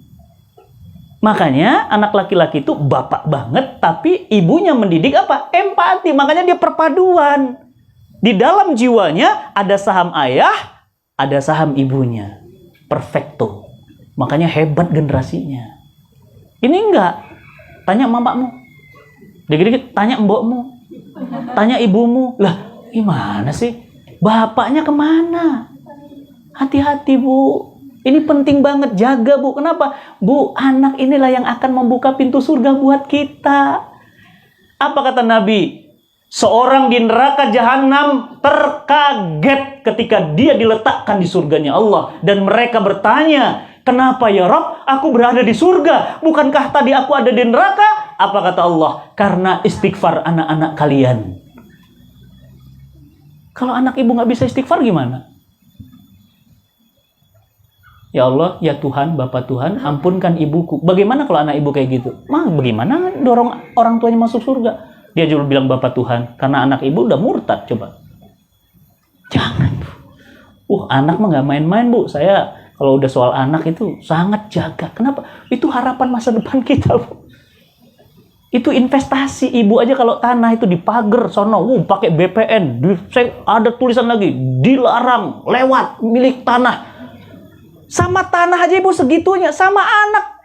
Makanya anak laki-laki itu bapak banget, tapi ibunya mendidik apa? Empati. Makanya dia perpaduan. Di dalam jiwanya ada saham ayah, ada saham ibunya. Perfecto. Makanya hebat generasinya. Ini enggak. Tanya mamamu. Dikit-dikit tanya mbokmu. Tanya ibumu. Lah, gimana sih? Bapaknya kemana? Hati-hati, Bu. Ini penting banget. Jaga, Bu. Kenapa? Bu, anak inilah yang akan membuka pintu surga buat kita. Apa kata Nabi? Seorang di neraka jahanam terkaget ketika dia diletakkan di surganya Allah. Dan mereka bertanya, kenapa ya Rabb? Aku berada di surga. Bukankah tadi aku ada di neraka? Apa kata Allah? Karena istighfar anak-anak kalian. Kalau anak ibu nggak bisa istighfar gimana? Ya Allah, ya Tuhan, Bapak Tuhan, ampunkan ibuku. Bagaimana kalau anak ibu kayak gitu? Bagaimana dorong orang tuanya masuk surga? Dia juga bilang Bapak Tuhan, karena anak ibu udah murtad. Coba. Jangan, Bu. Anak mah nggak main-main, Bu. Saya kalau udah soal anak itu sangat jaga. Kenapa? Itu harapan masa depan kita, Bu. Itu investasi. Ibu aja kalau tanah itu dipager sono, pakai BPN. Ada tulisan lagi, dilarang lewat milik tanah. Sama tanah aja ibu segitunya, sama anak.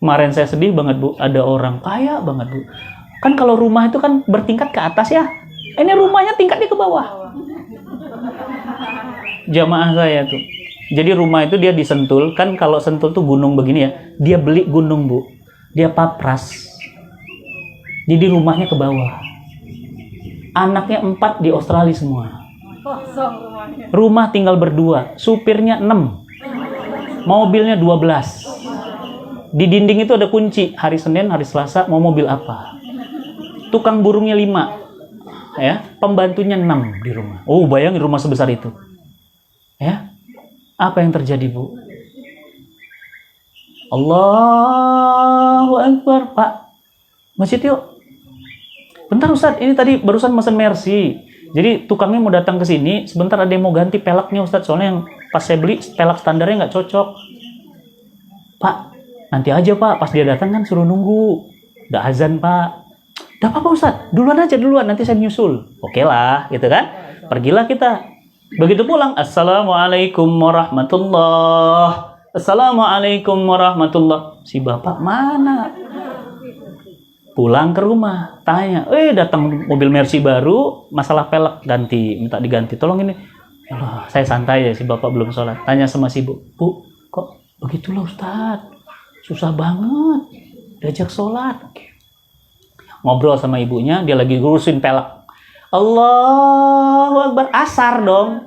Kemarin saya sedih banget, Bu. Ada orang kaya banget, Bu. Kan kalau rumah itu kan bertingkat ke atas ya. Ini rumahnya tingkatnya ke bawah. Jamaah saya tuh. Jadi rumah itu dia disentul. Kan kalau sentul tuh gunung begini ya. Dia beli gunung, Bu. Dia papras. Jadi rumahnya ke bawah. Anaknya 4 di Australia semua. Rumah tinggal berdua. Supirnya 6. Mobilnya 12. Di dinding itu ada kunci. Hari Senin, hari Selasa mau mobil apa. Tukang burungnya 5. Ya, pembantunya 6 di rumah. Oh, bayangin rumah sebesar itu. Ya. Apa yang terjadi, Bu? Allahu Akbar, Pak. Masjid yuk. Bentar Ustaz, ini tadi barusan mesen Mercy. Jadi tukangnya mau datang ke sini, sebentar ada yang mau ganti pelaknya Ustaz. Soalnya yang pas saya beli pelak standarnya nggak cocok. Pak, nanti aja Pak, pas dia datang kan suruh nunggu. Udah azan Pak. Udah apa-apa Ustaz, duluan aja duluan, nanti saya nyusul. Oke lah, gitu kan. Pergilah kita. Begitu pulang, Assalamualaikum warahmatullah. Assalamualaikum warahmatullah. Si bapak mana? Pulang ke rumah, tanya, datang mobil Mercy baru, masalah pelek ganti, minta diganti. Tolong ini. Yalah, saya santai ya, si bapak belum sholat. Tanya sama si Bu, Bu, kok begitulah Ustaz? Susah banget diajak sholat. Ngobrol sama ibunya, dia lagi ngurusin pelek. Allahu Akbar, asar dong.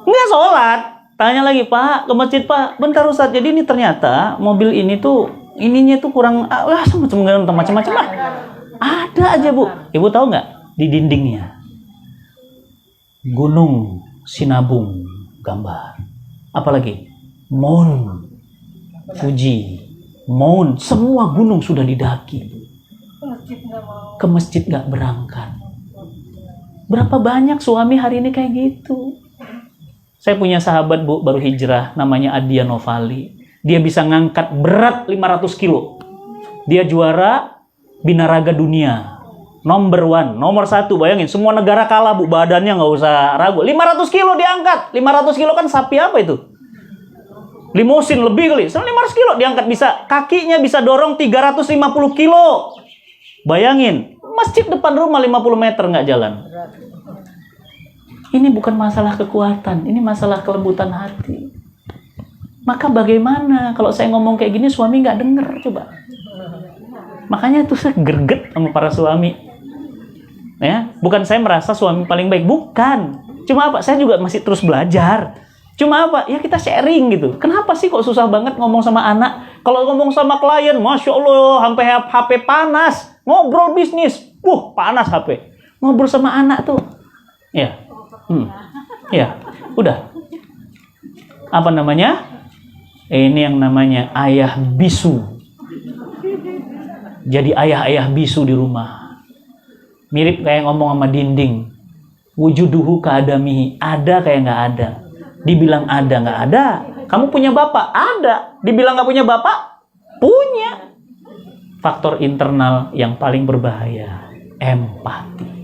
Nggak sholat. Tanya lagi, Pak, ke masjid Pak. Bentar Ustaz, jadi ini ternyata mobil ini tuh, ininya tuh kurang, macam-macam lah. Ada aja Bu. Ibu tahu nggak? Di dindingnya. Gunung Sinabung gambar. Apalagi? Mount Fuji. Mount. Semua gunung sudah didaki. Ke masjid nggak berangkat. Berapa banyak suami hari ini kayak gitu? Saya punya sahabat, Bu, baru hijrah, namanya Adia Novali. Dia bisa ngangkat berat 500 kilo. Dia juara binaraga dunia. Number 1, nomor 1. Bayangin, semua negara kalah, Bu. Badannya nggak usah ragu. 500 kilo diangkat. 500 kilo kan sapi apa itu? Limosin lebih kali. 500 kilo diangkat bisa. Kakinya bisa dorong 350 kilo. Bayangin, masjid depan rumah 50 meter nggak jalan. Ini bukan masalah kekuatan, ini masalah kelembutan hati. Maka bagaimana kalau saya ngomong kayak gini suami nggak denger, coba. Makanya tuh saya greget sama para suami. Ya, bukan saya merasa suami paling baik, bukan. Cuma apa? Saya juga masih terus belajar. Cuma apa? Ya kita sharing gitu. Kenapa sih kok susah banget ngomong sama anak? Kalau ngomong sama klien, Masya Allah, sampai HP panas. Ngobrol bisnis, panas HP. Ngobrol sama anak tuh, ya. Ya, udah. Apa namanya? Ini yang namanya ayah bisu. Jadi ayah-ayah bisu di rumah. Mirip kayak ngomong sama dinding. Wujuduhu ka'adamihi. Ada kayak nggak ada. Dibilang ada nggak ada. Kamu punya bapak? Ada. Dibilang nggak punya bapak? Punya. Faktor internal yang paling berbahaya. Empati.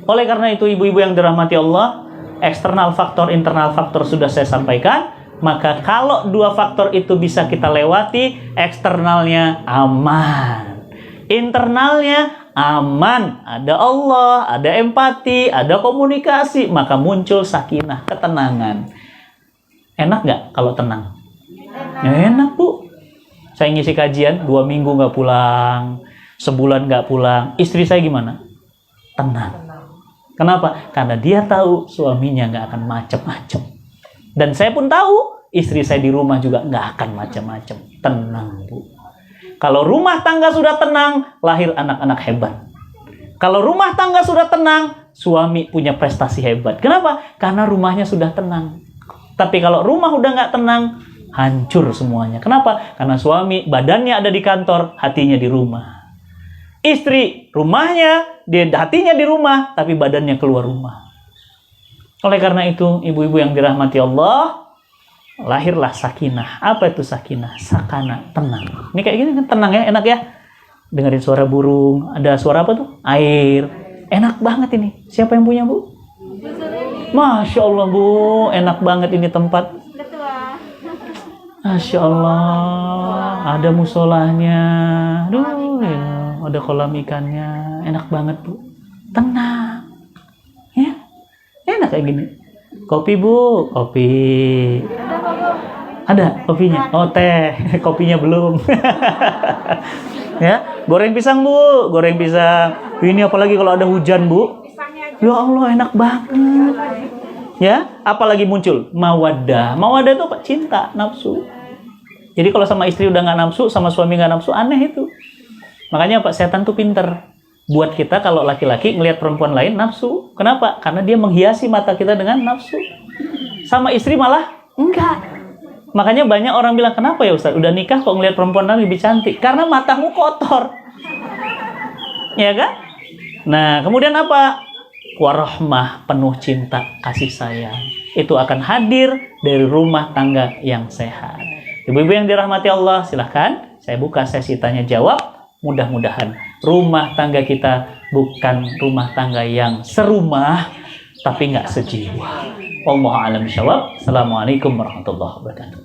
Oleh karena itu, ibu-ibu yang dirahmati Allah, eksternal faktor, internal faktor sudah saya sampaikan. Maka kalau dua faktor itu bisa kita lewati, eksternalnya aman. Internalnya aman. Ada Allah, ada empati, ada komunikasi. Maka muncul sakinah, ketenangan. Enak nggak kalau tenang? Ya, enak, Bu. Saya ngisi kajian, 2 minggu nggak pulang, sebulan nggak pulang. Istri saya gimana? Tenang. Kenapa? Karena dia tahu suaminya nggak akan macem-macem. Dan saya pun tahu istri saya di rumah juga nggak akan macem-macem. Tenang, Bu. Kalau rumah tangga sudah tenang, lahir anak-anak hebat. Kalau rumah tangga sudah tenang, suami punya prestasi hebat. Kenapa? Karena rumahnya sudah tenang. Tapi kalau rumah udah nggak tenang, hancur semuanya. Kenapa? Karena suami badannya ada di kantor, hatinya di rumah. Istri rumahnya, hatinya di rumah, tapi badannya keluar rumah. Oleh karena itu, ibu-ibu yang dirahmati Allah, lahirlah sakinah. Apa itu sakinah? Sakana, tenang. Ini kayak gini kan, tenang ya, enak ya. Dengerin suara burung, ada suara apa tuh? Air. Enak banget ini. Siapa yang punya, Bu? Masya Allah, Bu, enak banget ini tempat. Masya Allah, ada musolahnya. Aduh, ya. Ada kolam ikannya, enak banget, Bu. Tenang, ya, enak kayak gini. Kopi, Bu, kopi. Ada kopinya? Oh, teh, kopinya belum. Ya, goreng pisang, Bu, goreng pisang. Ini apalagi kalau ada hujan, Bu. Ya Allah, enak banget. Ya, apalagi muncul mawaddah. Mawaddah itu apa? Cinta, nafsu. Jadi kalau sama istri udah nggak nafsu, sama suami nggak nafsu, aneh itu. Makanya Pak, setan tuh pinter. Buat kita kalau laki-laki ngelihat perempuan lain nafsu. Kenapa? Karena dia menghiasi mata kita dengan nafsu. Sama istri malah enggak. Makanya banyak orang bilang, kenapa ya Ustaz? Udah nikah kok ngelihat perempuan lain lebih cantik? Karena matamu kotor. Ya kan? Nah, kemudian apa? Warahmah, penuh cinta, kasih sayang. Itu akan hadir dari rumah tangga yang sehat. Ibu-ibu yang dirahmati Allah, silahkan saya buka sesi tanya jawab. Mudah-mudahan rumah tangga kita bukan rumah tangga yang serumah, tapi nggak sejiwa. Wallahu a'lam bishawab. Assalamualaikum warahmatullahi wabarakatuh.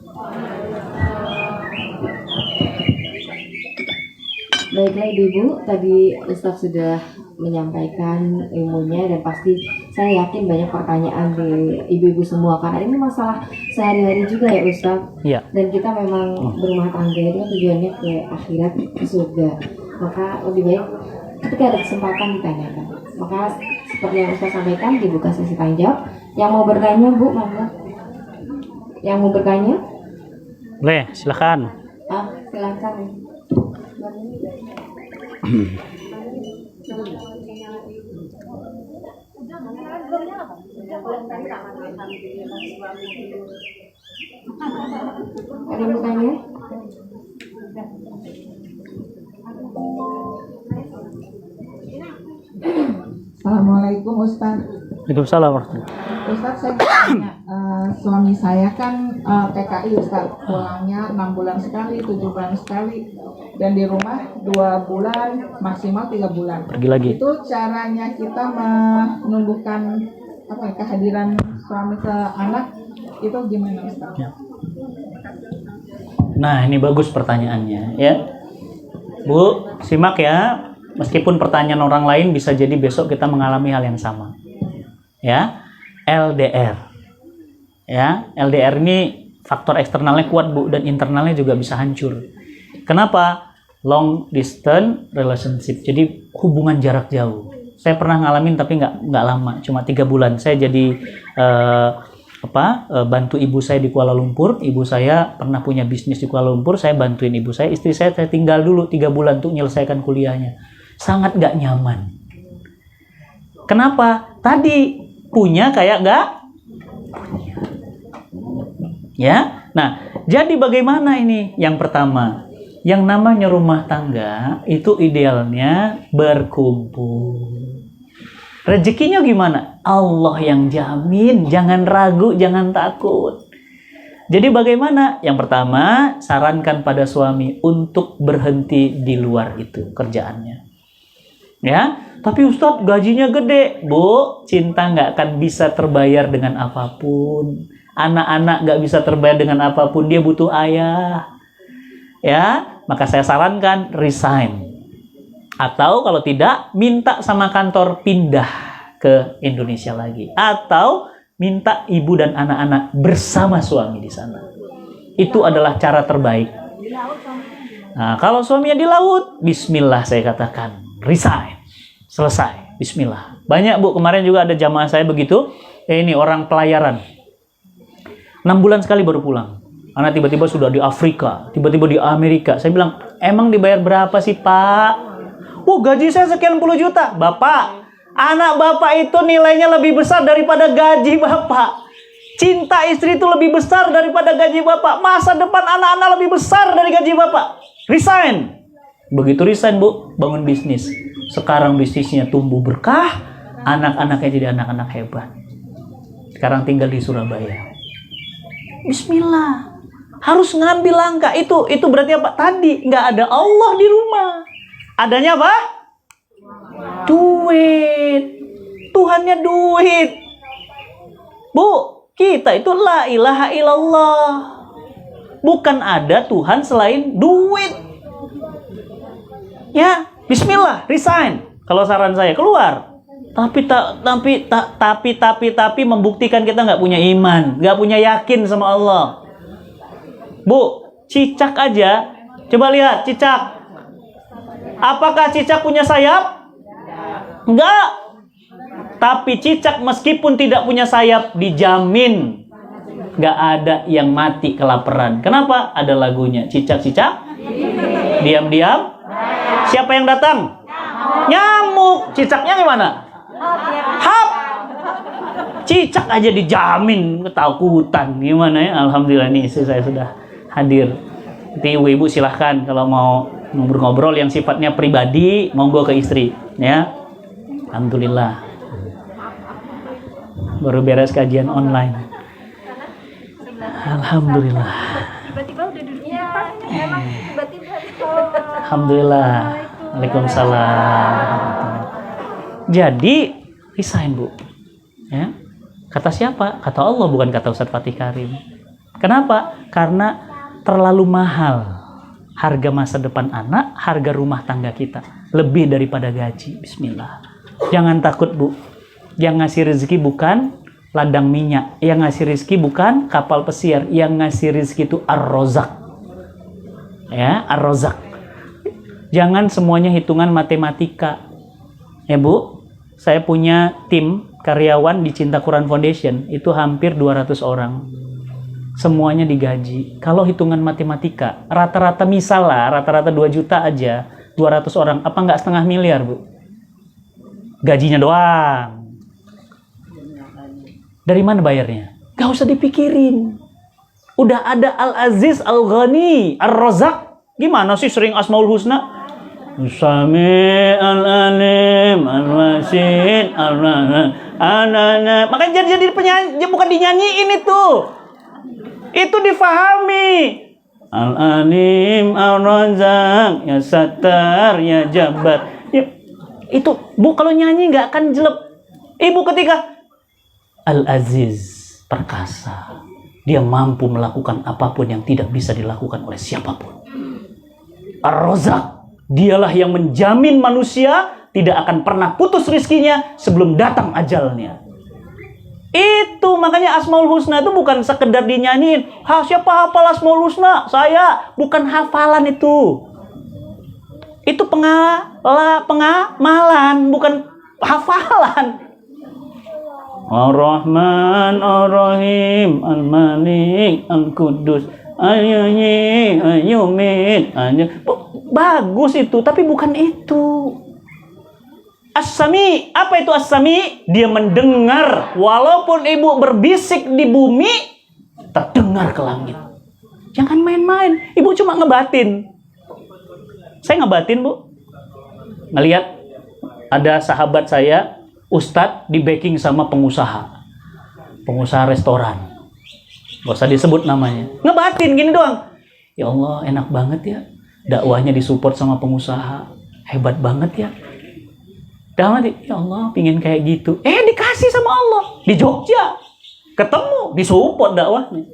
Baiklah Ibu, tadi Ustaz sudah menyampaikan ilmunya dan pasti saya yakin banyak pertanyaan di ibu-ibu semua karena ini masalah sehari-hari juga ya Ustaz. Ya. Dan kita memang berumah tangga itu kan tujuannya ke akhirat, ke surga. Maka lebih baik ketika ada kesempatan ditanyakan. Maka seperti yang Ustaz sampaikan, dibuka sesi tanya jawab. Yang mau bertanya, Bu, monggo. Yang mau bertanya? Boleh, silakan. Silakan. Ada yang bertanya? Assalamualaikum Ustaz. Waalaikumsalam warahmatullahi wabarakatuh. Ustadz, saya mau tanya, suami saya kan TKI Ustadz, pulangnya 6 bulan sekali, 7 bulan sekali, dan di rumah 2 bulan, maksimal 3 bulan. Pergi lagi. Itu caranya kita menumbuhkan kehadiran suami ke anak, itu gimana Ustadz? Ya. Nah, ini bagus pertanyaannya ya. Bu, simak ya. Meskipun pertanyaan orang lain bisa jadi besok kita mengalami hal yang sama. Ya. LDR. Ya, LDR ini faktor eksternalnya kuat, Bu, dan internalnya juga bisa hancur. Kenapa? Long distance relationship. Jadi hubungan jarak jauh. Saya pernah ngalamin tapi nggak lama, cuma 3 bulan. Saya jadi bantu ibu saya di Kuala Lumpur. Ibu saya pernah punya bisnis di Kuala Lumpur. Saya bantuin ibu saya. Istri saya tinggal dulu 3 bulan untuk menyelesaikan kuliahnya. Sangat nggak nyaman. Kenapa? Tadi punya kayak nggak punya. Ya. Nah, jadi bagaimana ini? Yang pertama, yang namanya rumah tangga itu idealnya berkumpul. Rezekinya gimana? Allah yang jamin. Jangan ragu, jangan takut. Jadi bagaimana? Yang pertama, sarankan pada suami untuk berhenti di luar itu kerjaannya. Ya, tapi Ustadz gajinya gede. Bu, cinta nggak akan bisa terbayar dengan apapun. Anak-anak nggak bisa terbayar dengan apapun. Dia butuh ayah. Ya, maka saya sarankan resign. Atau kalau tidak, minta sama kantor pindah ke Indonesia lagi. Atau minta ibu dan anak-anak bersama suami di sana. Itu adalah cara terbaik. Nah, kalau suaminya di laut, bismillah saya katakan. Resign. Selesai. Bismillah. Banyak, Bu. Kemarin juga ada jamaah saya begitu. Ini orang pelayaran. 6 bulan sekali baru pulang. Anak tiba-tiba sudah di Afrika. Tiba-tiba di Amerika. Saya bilang, emang dibayar berapa sih, Pak? Gaji saya sekian puluh juta. Bapak, anak Bapak itu nilainya lebih besar daripada gaji Bapak. Cinta istri itu lebih besar daripada gaji Bapak. Masa depan anak-anak lebih besar dari gaji Bapak. Resign. Begitu resign, Bu, bangun bisnis. Sekarang bisnisnya tumbuh berkah, anak-anaknya jadi anak-anak hebat. Sekarang tinggal di Surabaya. Bismillah. Harus ngambil langkah. Itu berarti apa? Tadi nggak ada Allah di rumah. Adanya apa? Duit. Tuhannya duit. Bu, kita itu la ilaha illallah. Bukan ada Tuhan selain duit. Ya, bismillah, resign. Kalau saran saya keluar. Tapi membuktikan kita nggak punya iman, nggak punya yakin sama Allah. Bu, cicak aja. Coba lihat cicak. Apakah cicak punya sayap? Enggak. Tapi cicak meskipun tidak punya sayap dijamin nggak ada yang mati kelaparan. Kenapa? Ada lagunya. Cicak-cicak diam-diam. Siapa yang datang? Nyamuk. Cicaknya gimana? Hap. Cicak aja dijamin ketakutan. Gimana ya? Alhamdulillah nih saya sudah hadir. Nanti ibu-ibu silahkan kalau mau ngobrol-ngobrol yang sifatnya pribadi, monggo ke istri. Ya. Alhamdulillah. Baru beres kajian online. Alhamdulillah. Tiba-tiba udah duduk di depan. Emang tiba-tiba. Alhamdulillah. Waalaikumsalam. Jadi resign, Bu. Ya. Kata siapa? Kata Allah, bukan kata Ustadz Fatih Karim. Kenapa? Karena terlalu mahal harga masa depan anak, harga rumah tangga kita. Lebih daripada gaji. Bismillah. Jangan takut, Bu. Yang ngasih rezeki bukan ladang minyak. Yang ngasih rezeki bukan kapal pesiar. Yang ngasih rezeki itu Ar-Rozak. Ya, Ar-Rozak. Jangan semuanya hitungan matematika. Ya, Bu. Saya punya tim karyawan di Cinta Quran Foundation. Itu hampir 200 orang. Semuanya digaji. Kalau hitungan matematika, rata-rata misal lah, rata-rata 2 juta aja. 200 orang. Apa nggak setengah miliar, Bu? Gajinya doang. Dari mana bayarnya? Gak usah dipikirin. Udah ada Al-Aziz, Al-Ghani, Ar-Razak. Gimana sih sering Asmaul Husna? Sami al-alim al-wasid al-rahman. Makanya jadi penyanyi, bukan dinyanyiin itu. Itu difahami. Al-alim al-razak, ya Sattar, ya Jabbar. Ya, itu Bu kalau nyanyi nggak akan jelek. Ibu ketika Al-Aziz, perkasa. Dia mampu melakukan apapun yang tidak bisa dilakukan oleh siapapun. Ar-Razak, dialah yang menjamin manusia tidak akan pernah putus rizkinya sebelum datang ajalnya. Itu makanya Asmaul Husna itu bukan sekedar dinyanyiin. Siapa hafal Asmaul Husna? Saya. Bukan hafalan itu. Itu pengamalan, bukan hafalan. Ar-Rahman, Ar-Rahim, Al-Malik, Al-Qudus, Al-Yuhyi, Al-Yumiit. Bagus itu, tapi bukan itu. As-Sami, apa itu As-Sami? Dia mendengar, walaupun ibu berbisik di bumi, terdengar ke langit. Jangan main-main, ibu cuma ngebatin. Saya ngebatin, Bu. Ngelihat ada sahabat saya, Ustadz di backing sama pengusaha restoran, gak usah disebut namanya, ngebatin gini doang. Ya Allah, enak banget ya, dakwahnya disupport sama pengusaha, hebat banget ya. Dalam hati, ya Allah, pingin kayak gitu. Dikasih sama Allah di Jogja, ketemu, disupport dakwahnya.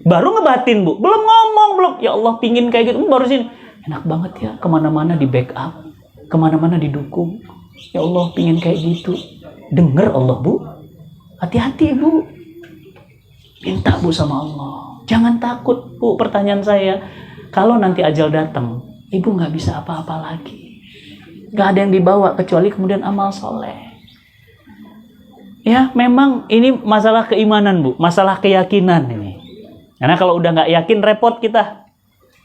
Baru ngebatin, Bu, belum ngomong, belum. Ya Allah, pingin kayak gitu, baru sini. Enak banget ya, kemana-mana di backup, kemana-mana didukung. Ya Allah, pingin kayak gitu. Dengar Allah, Bu. Hati-hati, Bu. Minta, Bu, sama Allah. Jangan takut, Bu. Pertanyaan saya, kalau nanti ajal datang, ibu nggak bisa apa-apa lagi. Nggak ada yang dibawa, kecuali kemudian amal soleh. Ya, memang ini masalah keimanan, Bu. Masalah keyakinan ini. Karena kalau udah nggak yakin, repot kita.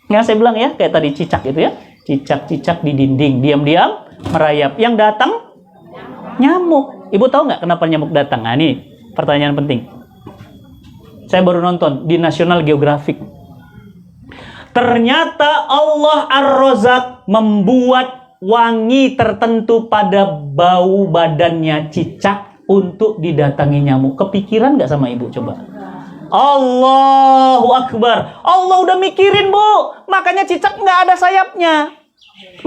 Ya, saya bilang ya, kayak tadi cicak itu ya. Cicak-cicak di dinding, diam-diam merayap. Yang datang nyamuk. Ibu tahu nggak kenapa nyamuk datang? Nah, ini pertanyaan penting. Saya baru nonton di National Geographic. Ternyata Allah Ar-Razak membuat wangi tertentu pada bau badannya cicak untuk didatangi nyamuk. Kepikiran nggak sama ibu? Coba. Allahu Akbar. Allah udah mikirin, Bu. Makanya cicak nggak ada sayapnya.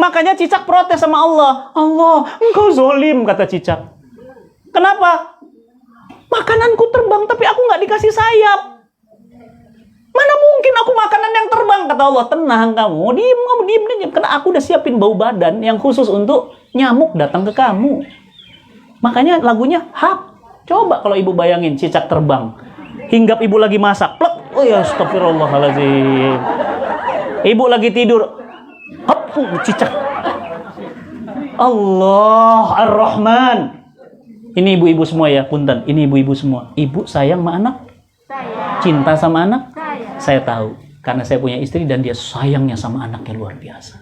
Makanya cicak protes sama Allah. Allah, engkau zolim, kata cicak. Kenapa? Makananku terbang, tapi aku nggak dikasih sayap. Mana mungkin aku makanan yang terbang, kata Allah. Tenang kamu, diem. Karena aku udah siapin bau badan yang khusus untuk nyamuk datang ke kamu. Makanya lagunya hap. Coba kalau ibu bayangin cicak terbang. Hinggap ibu lagi masak, plek. Oh ya, astagfirullahaladzim. Ibu lagi tidur. Hop, cicak. Allah Ar-Rahman. Ini ibu-ibu semua ya, punten. Ini ibu-ibu semua. Ibu sayang sama anak? Saya. Cinta sama anak? Saya tahu. Karena saya punya istri dan dia sayangnya sama anaknya luar biasa.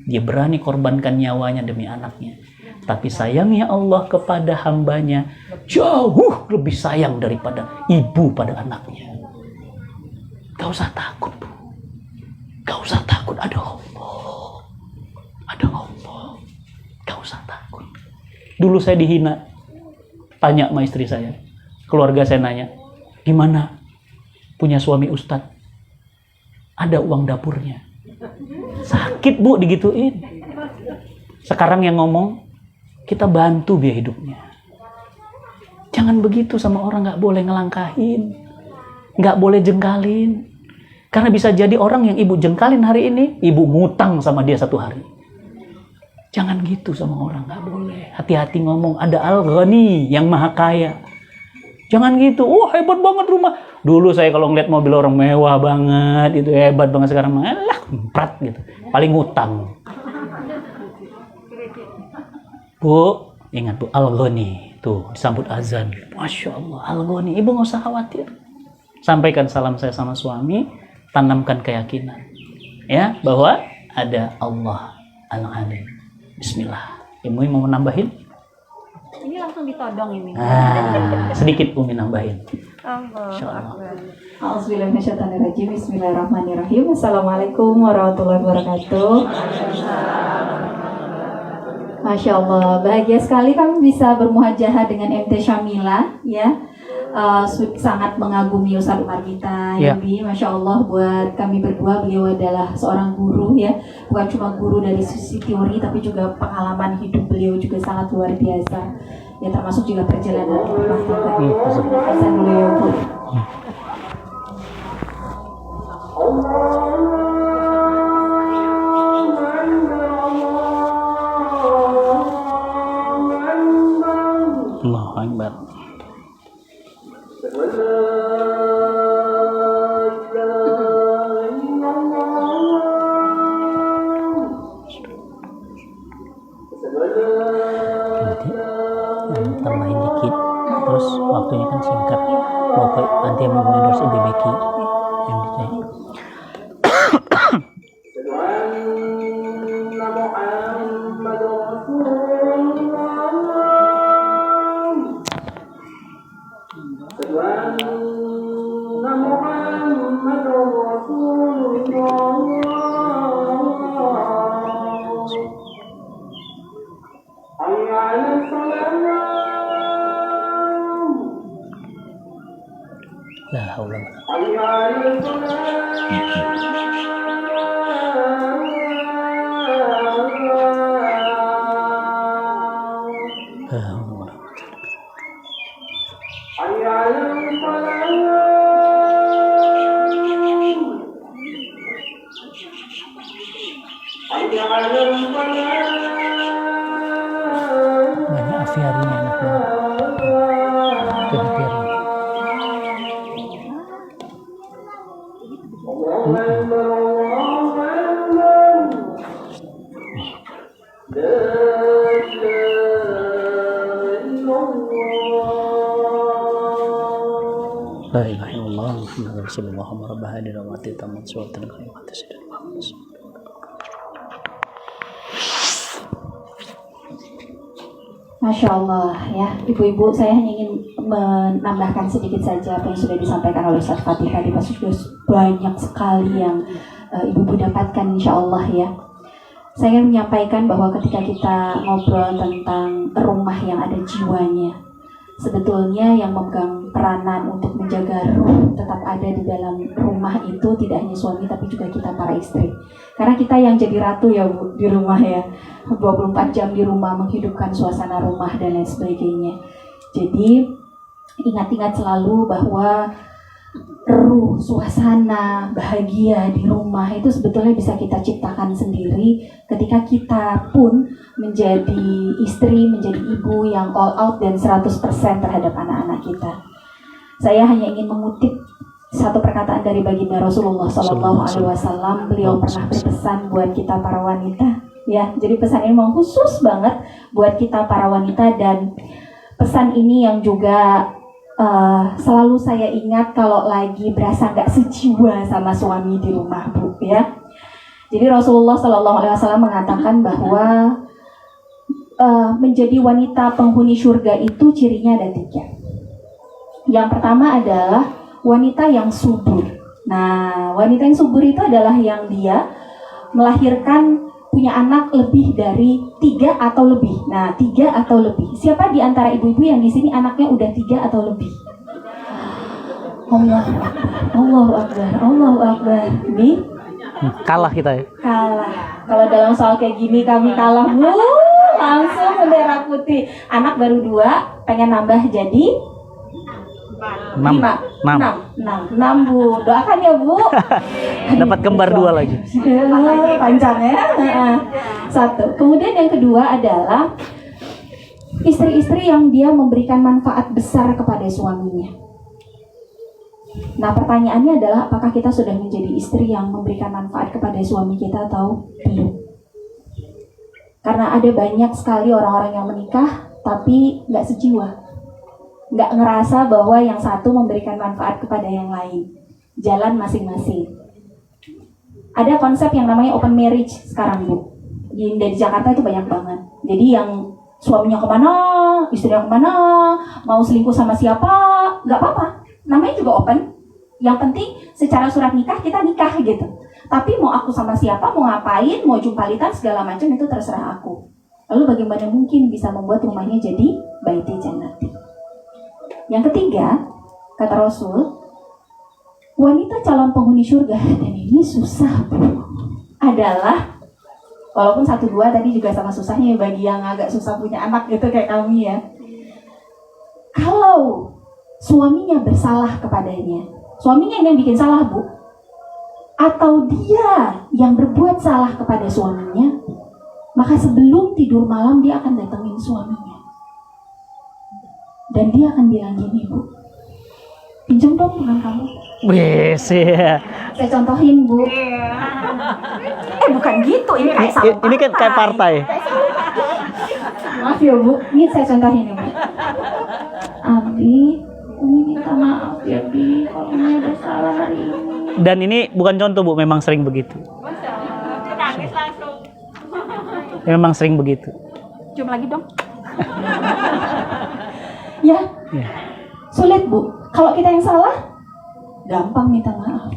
Dia berani korbankan nyawanya demi anaknya. Tapi sayangnya Allah kepada hambanya jauh lebih sayang daripada ibu pada anaknya. Gak usah takut, Bu. Gak usah takut, ada Allah. Ada Allah. Gak usah takut. Dulu saya dihina. Tanya sama istri saya. Keluarga saya nanya, gimana punya suami ustadz? Ada uang dapurnya. Sakit, Bu, digituin. Sekarang yang ngomong, kita bantu biaya hidupnya. Jangan begitu sama orang, gak boleh ngelangkahin. Gak boleh jengkalin. Karena bisa jadi orang yang ibu jengkalin hari ini, ibu ngutang sama dia 1 hari. Jangan gitu sama orang, gak boleh. Hati-hati ngomong, ada Al-Ghani yang maha kaya. Jangan gitu, hebat banget rumah. Dulu saya kalau ngeliat mobil orang mewah banget, itu hebat banget. Sekarang malah emprat gitu, paling ngutang. Bu, ingat Bu, Al-Ghani. Tuh, disambut azan. Masya Allah, Al-Ghani. Ibu gak usah khawatir. Sampaikan salam saya sama suami, tanamkan keyakinan. Ya, bahwa ada Allah Al-Alim. Bismillah. Ibu mau nambahin? Ini langsung ditodong ini. Sedikit Umi nambahin. Allah. Bismillahirrahmanirrahim. Assalamualaikum warahmatullahi wabarakatuh. Masya Allah, bahagia sekali kami bisa bermuhajahah dengan MT Syamila ya. Sangat mengagumi Ustaz Umar kita Ya. Masya Allah buat kami berdua, beliau adalah seorang guru ya. Bukan cuma guru dari sisi teori, tapi juga pengalaman hidup beliau juga sangat luar biasa ya, termasuk juga perjalanan rumah tangga. Beliau. Allahu Akbar. Nanti tambahin dikit, terus waktunya kan singkat. Mau nanti yang mau endorse Ibu Becky yang dicek. La haula wala quwwata. Banyak aviarinya anaknya. Itu aviari. La ilaha illallah Muhammadur Rasulullah Muhammad hadin wa mati tamat suwatan kalimat sayyidina Muhammad. Masya Allah ya, ibu-ibu, saya hanya ingin menambahkan sedikit saja apa yang sudah disampaikan oleh Ustaz Fatih tadi. Sudah banyak sekali yang ibu-ibu dapatkan insya Allah ya. Saya ingin menyampaikan bahwa ketika kita ngobrol tentang rumah yang ada jiwanya, sebetulnya yang memegang peranan untuk menjaga ruh tetap ada di dalam rumah itu tidak hanya suami tapi juga kita para istri. Karena kita yang jadi ratu ya Bu di rumah ya, 24 jam di rumah menghidupkan suasana rumah dan lain sebagainya. Jadi ingat-ingat selalu bahwa ruh, suasana bahagia di rumah itu sebetulnya bisa kita ciptakan sendiri ketika kita pun menjadi istri, menjadi ibu yang all out dan 100% terhadap anak-anak kita. Saya hanya ingin mengutip satu perkataan dari baginda Rasulullah SAW. Beliau pernah berpesan buat kita para wanita ya. Jadi pesan ini memang khusus banget buat kita para wanita, dan pesan ini yang juga selalu saya ingat kalau lagi berasa nggak sejiwa sama suami di rumah Bu ya. Jadi Rasulullah SAW mengatakan bahwa menjadi wanita penghuni surga itu cirinya ada 3. Yang pertama adalah wanita yang subur. Nah, wanita yang subur itu adalah yang dia melahirkan, punya anak lebih dari 3 atau lebih. Nah, 3 atau lebih. Siapa di antara ibu-ibu yang di sini anaknya udah 3 atau lebih? Allahu Akbar, Allahu Akbar. Nih, Kalah kita ya. kalah. Kalau dalam soal kayak gini kami kalah Bu. Langsung bendera putih. Anak baru 2, pengen nambah jadi 6 Bu. Doakan ya Bu. Dapat kembar 2 lagi. Panjang ya. 1. Kemudian yang kedua adalah istri-istri yang dia memberikan manfaat besar kepada suaminya. Nah, pertanyaannya adalah apakah kita sudah menjadi istri yang memberikan manfaat kepada suami kita atau belum? Karena ada banyak sekali orang-orang yang menikah tapi nggak sejiwa, nggak ngerasa bahwa yang satu memberikan manfaat kepada yang lain, jalan masing-masing. Ada konsep yang namanya open marriage sekarang Bu, di Jakarta itu banyak banget. Jadi yang suaminya kemana, istrinya kemana, mau selingkuh sama siapa, nggak apa-apa, namanya juga open. Yang penting secara surat nikah kita nikah gitu. Tapi mau aku sama siapa, mau ngapain, mau jumpalitan segala macam itu terserah aku. Lalu bagaimana mungkin bisa membuat rumahnya jadi baiti jannati? Yang ketiga, kata Rasul, wanita calon penghuni surga, dan ini susah Bu, adalah, walaupun 1-2 tadi juga sama susahnya bagi yang agak susah punya anak gitu kayak kami ya. Kalau suaminya bersalah kepadanya, suaminya yang bikin salah Bu, atau dia yang berbuat salah kepada suaminya, maka sebelum tidur malam dia akan datengin suaminya. Dan dia akan bilang gini, Bu, pinjam dong tangan kamu. Wes ya. Saya contohin Bu. Bukan gitu, ini kayak sama Ini kan kayak partai. Maaf ya Bu, ini saya contohin ya Bu. Abi, Umi minta maaf ya Bi, kalau Umi ada salah hari ini. Dan ini bukan contoh Bu, memang sering begitu. Nangis langsung. Memang sering begitu. Cium lagi dong. Ya, Ya. sulit Bu. Kalau kita yang salah, gampang minta maaf.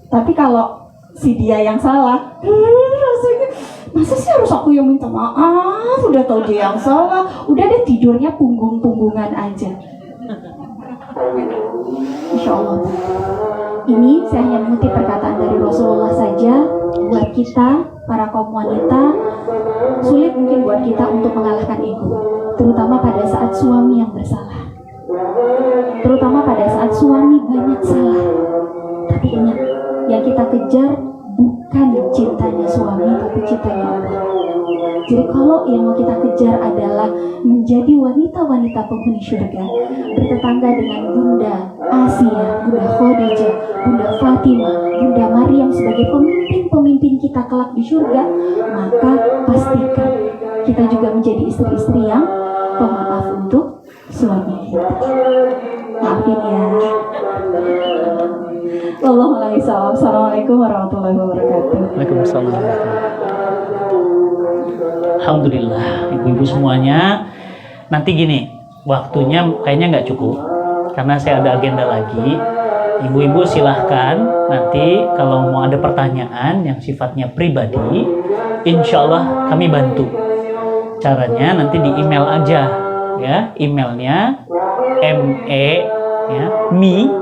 Tapi kalau si dia yang salah, rasanya, masa sih harus aku yang minta maaf? Udah tahu dia yang salah, udah deh tidurnya punggung-punggungan aja. Insya Allah Bu. Ini saya hanya mengutip perkataan dari Rasulullah saja. Buat kita, para kaum wanita, sulit mungkin buat kita untuk mengalahkan ego, terutama pada saat suami yang bersalah, terutama pada saat suami banyak salah. Tapi ingat, yang kita kejar bukan cintanya suami, tapi cintanya Allah. Jadi kalau yang mau kita kejar adalah menjadi wanita-wanita penghuni surga, bertetangga dengan Bunda Asia, Bunda Khadijah, Bunda Fatimah, Bunda Maryam sebagai pemimpin-pemimpin kita kelak di surga, maka pastikan kita juga menjadi istri-istri yang pemaaf untuk suami kita. Maafin ya. Assalamualaikum warahmatullahi wabarakatuh. Waalaikumsalam. Alhamdulillah, ibu-ibu semuanya. Nanti gini, waktunya kayaknya nggak cukup karena saya ada agenda lagi. Ibu-ibu silahkan nanti kalau mau ada pertanyaan yang sifatnya pribadi, insya Allah kami bantu. Caranya nanti di email aja, ya. Emailnya me, ya,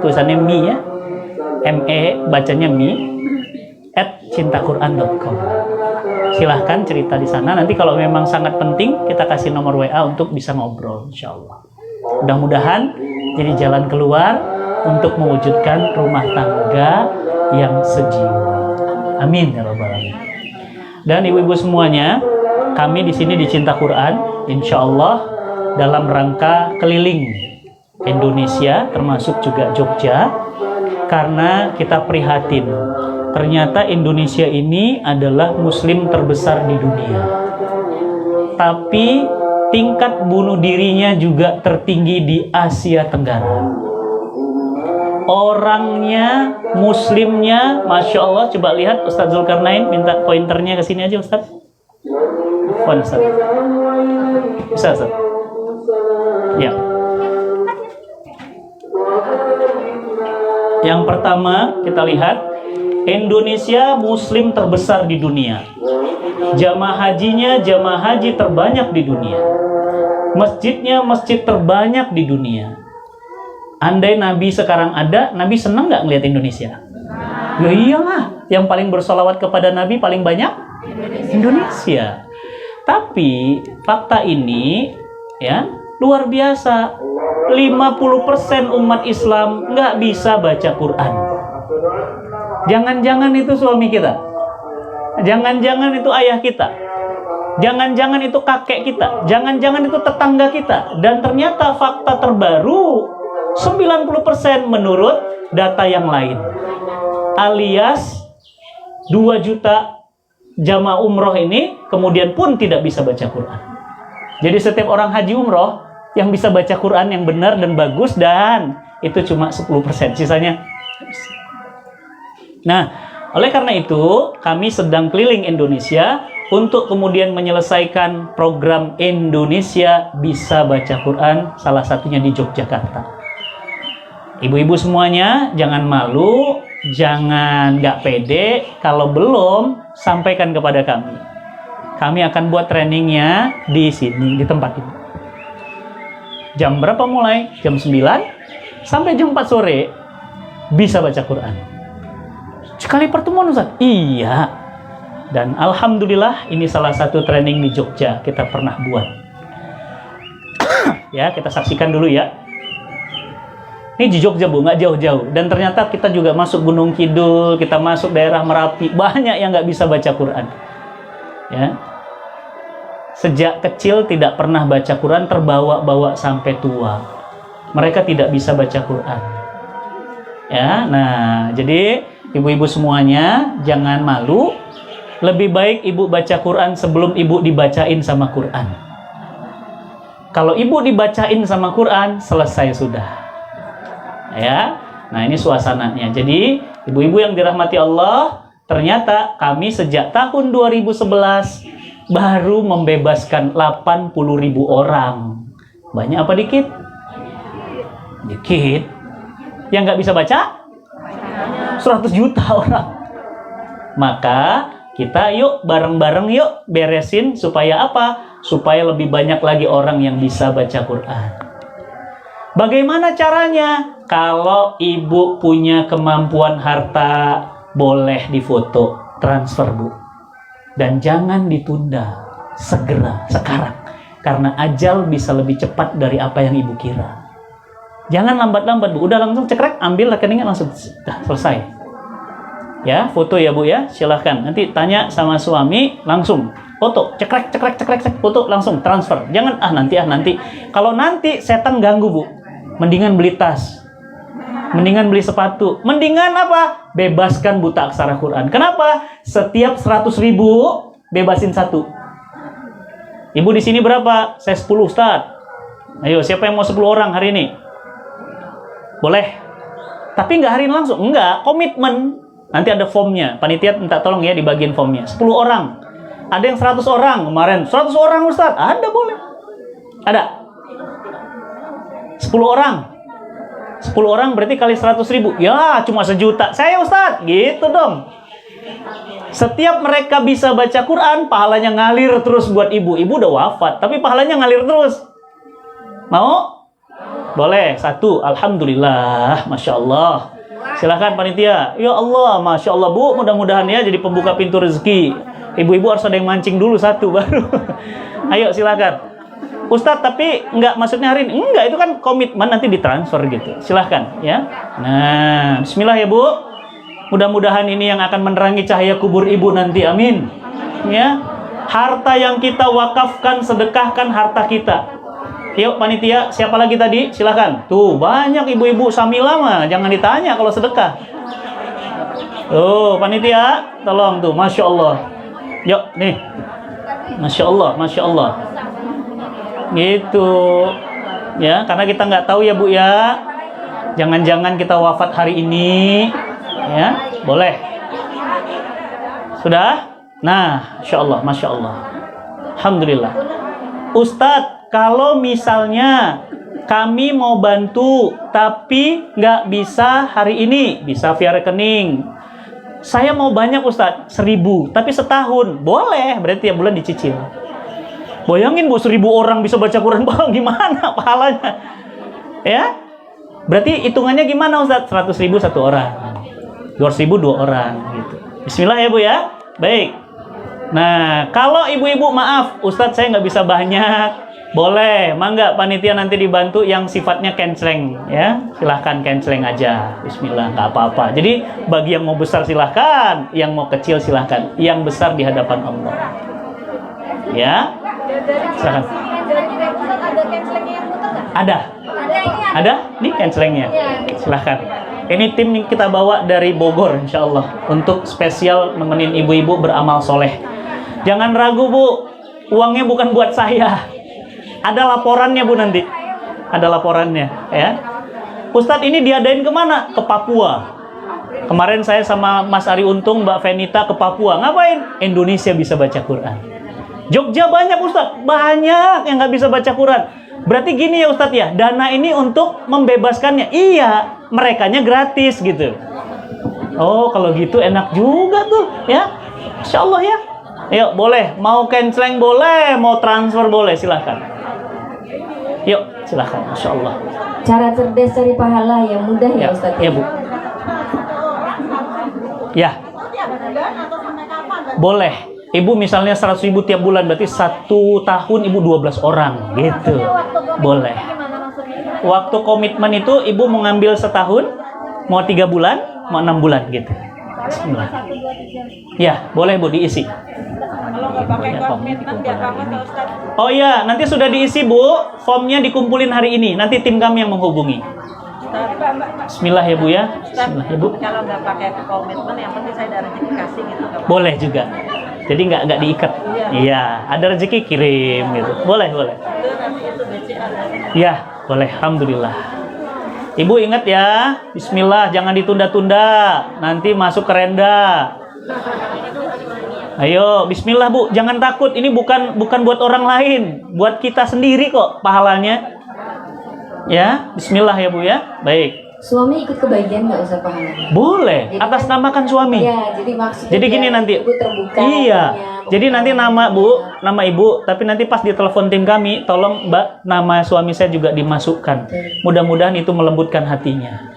tulisannya mi ya, bacanya mi @cintaquran.com. Silahkan cerita di sana. Nanti kalau memang sangat penting, kita kasih nomor WA untuk bisa ngobrol, insya Allah. Mudah-mudahan jadi jalan keluar untuk mewujudkan rumah tangga yang sejiwa. Amin ya rabbal alamin. Dan ibu-ibu semuanya, kami di sini di Cinta Quran, insya Allah dalam rangka keliling Indonesia, termasuk juga Jogja, karena kita prihatin. Ternyata Indonesia ini adalah muslim terbesar di dunia. Tapi tingkat bunuh dirinya juga tertinggi di Asia Tenggara. Orangnya, muslimnya, Masya Allah, coba lihat Ustadz Zulkarnain, minta pointernya ke sini aja Ustadz. Ustadz. Bisa Ustadz? Ya. Yang pertama kita lihat, Indonesia muslim terbesar di dunia. Jamaah hajinya jamaah haji terbanyak di dunia. Masjidnya masjid terbanyak di dunia. Andai Nabi sekarang ada, Nabi senang nggak ngeliat Indonesia? Ya iyalah, yang paling bersolawat kepada Nabi paling banyak Indonesia. Tapi fakta ini ya luar biasa. 50% umat Islam nggak bisa baca Quran. Jangan-jangan itu suami kita. Jangan-jangan itu ayah kita. Jangan-jangan itu kakek kita. Jangan-jangan itu tetangga kita. Dan ternyata fakta terbaru 90% menurut data yang lain. Alias 2 juta jamaah umroh ini kemudian pun tidak bisa baca Quran. Jadi setiap orang haji umroh yang bisa baca Quran yang benar dan bagus, dan itu cuma 10%, sisanya. Nah, oleh karena itu kami sedang keliling Indonesia untuk kemudian menyelesaikan program Indonesia Bisa Baca Quran, salah satunya di Yogyakarta. Ibu-ibu semuanya jangan malu, jangan nggak pede, kalau belum sampaikan kepada kami. Kami akan buat trainingnya di sini, di tempat ini. Jam berapa mulai? Jam 9 sampai jam 4 sore bisa baca Quran. Sekali pertemuan Ustaz? Iya. Dan alhamdulillah ini salah satu training di Jogja kita pernah buat. Ya, kita saksikan dulu ya. Ini di Jogja Bu, nggak jauh-jauh. Dan ternyata kita juga masuk Gunung Kidul, kita masuk daerah Merapi. Banyak yang nggak bisa baca Quran. Ya. Sejak kecil tidak pernah baca Quran, terbawa-bawa sampai tua. Mereka tidak bisa baca Quran. Ya, nah, jadi ibu-ibu semuanya jangan malu. Lebih baik ibu baca Quran sebelum ibu dibacain sama Quran. Kalau ibu dibacain sama Quran, selesai sudah. Ya. Nah, ini suasananya. Jadi, ibu-ibu yang dirahmati Allah, ternyata kami sejak tahun 2011 baru membebaskan 80.000 orang. Banyak apa dikit? Dikit. Yang nggak bisa baca? 100 juta orang. Maka kita yuk bareng-bareng yuk beresin supaya apa? Supaya lebih banyak lagi orang yang bisa baca Quran. Bagaimana caranya? Kalau ibu punya kemampuan harta, boleh difoto, transfer Bu. Dan jangan ditunda, segera, sekarang. Karena ajal bisa lebih cepat dari apa yang ibu kira. Jangan lambat-lambat Bu, udah langsung cekrek, ambil rekeningnya langsung, dah selesai. Ya, foto ya Bu ya, silahkan. Nanti tanya sama suami, langsung foto, cekrek, foto, langsung transfer. Jangan, nanti. Kalau nanti setan ganggu Bu, mendingan beli tas. Mendingan beli sepatu. Mendingan apa? Bebaskan buta aksara Quran. Kenapa? Setiap 100.000 bebasin satu. Ibu di sini berapa? Saya 10 Ustaz. Ayo, siapa yang mau 10 orang hari ini? Boleh. Tapi nggak hari ini langsung. Enggak, komitmen. Nanti ada formnya. Panitia minta tolong ya dibagiin formnya. 10 orang. Ada yang 100 orang kemarin. 100 orang Ustaz. Ada boleh. Ada. 10 orang. 10 orang berarti kali 100.000. Ya, cuma 1 juta. Saya Ustaz. Gitu dong. Setiap mereka bisa baca Quran, pahalanya ngalir terus buat ibu. Ibu udah wafat, tapi pahalanya ngalir terus. Mau? Boleh. 1. Alhamdulillah. Masya Allah. Silahkan panitia. Ya Allah, Masya Allah Bu. Mudah-mudahan ya jadi pembuka pintu rezeki. Ibu-ibu harus ada yang mancing dulu 1 baru. Ayo silahkan. Ustadz, tapi enggak maksudnya hari ini. Enggak, itu kan komitmen nanti ditransfer gitu. Silahkan ya. Nah, bismillah ya Bu. Mudah-mudahan ini yang akan menerangi cahaya kubur ibu nanti. Amin. Ya. Harta yang kita wakafkan, sedekahkan harta kita. Yuk panitia, siapa lagi tadi? Silahkan. Tuh, banyak ibu-ibu samila mah. Jangan ditanya kalau sedekah. Tuh, panitia, tolong tuh. Masya Allah. Yuk, nih. Masya Allah, Masya Allah. Gitu ya, karena kita nggak tahu ya Bu ya, jangan-jangan kita wafat hari ini ya. Boleh sudah. Nah, Masya Allah, Masya Allah, Alhamdulillah. Ustadz, kalau misalnya kami mau bantu tapi nggak bisa hari ini, bisa via rekening, saya mau banyak Ustadz, 1.000 tapi setahun, boleh, berarti ya bulan dicicil. Bayangin Bu, 1.000 orang bisa baca Quran, gimana pahalanya? Ya, berarti hitungannya gimana Ustaz? 100.000 1 orang, 200.000 2 orang, gitu. Bismillah ya Bu ya. Baik. Nah, kalau ibu-ibu maaf, Ustaz saya nggak bisa banyak, boleh, mangga panitia nanti dibantu yang sifatnya canceling, ya. Silahkan canceling aja. Bismillah, nggak apa-apa. Jadi bagi yang mau besar silahkan, yang mau kecil silahkan. Yang besar di hadapan Allah. Ya. Silahkan. Ada. Ada? Ini cancelingnya. Silahkan. Ini tim yang kita bawa dari Bogor, insya Allah, untuk spesial nemenin ibu-ibu beramal soleh. Jangan ragu Bu, uangnya bukan buat saya. Ada laporannya Bu nanti. Ada laporannya, ya. Ustadz ini diadain kemana? Ke Papua. Kemarin saya sama Mas Ari Untung, Mbak Venita ke Papua. Ngapain? Indonesia bisa baca Quran. Jogja banyak Ustadz, banyak yang nggak bisa baca Quran. Berarti gini ya Ustadz ya, dana ini untuk membebaskannya. Iya, merekanya gratis gitu. Oh, kalau gitu enak juga tuh ya. Insya Allah ya. Yuk, boleh. Mau canceling boleh, mau transfer boleh, silahkan. Yuk, silahkan. Masya Allah. Cara cerdas cari pahala yang mudah ya, Ustaz. Ya, Bu. Ya. Boleh. Ibu misalnya 100.000 tiap bulan, berarti 1 tahun ibu 12 orang, gitu. Boleh. Waktu komitmen itu ibu mau ngambil setahun, mau 3 bulan, mau 6 bulan, gitu. Bismillah. Ya, boleh Bu, diisi. Kalau nggak pakai komitmen biar banget ya Ustaz. Oh iya, nanti sudah diisi Bu, formnya dikumpulin hari ini. Nanti tim kami yang menghubungi. Bismillah ya Bu ya. Bismillah ya Bu. Kalau nggak pakai komitmen, yang penting saya ada rezeki kasih gitu. Boleh juga. Jadi nggak diikat. Iya, ada rezeki kirim gitu. Boleh. Itu nanti itu BCA. Ya, boleh. Alhamdulillah. Ibu ingat ya, Bismillah, jangan ditunda-tunda. Nanti masuk ke renda. Ayo, Bismillah Bu, jangan takut. Ini bukan buat orang lain, buat kita sendiri kok pahalanya. Ya, Bismillah ya Bu ya. Baik. Suami ikut kebagian nggak Ustaz pahalanya? Boleh, Jadi atas kan- namakan suami. Iya, jadi maksudnya Jadi gini biar nanti. ibu terbuka. Iya. hatinya, Jadi nanti nama Bu, nama Ibu, tapi nanti pas ditelepon tim kami, tolong Mbak, nama suami saya juga dimasukkan. Mudah-mudahan itu melembutkan hatinya.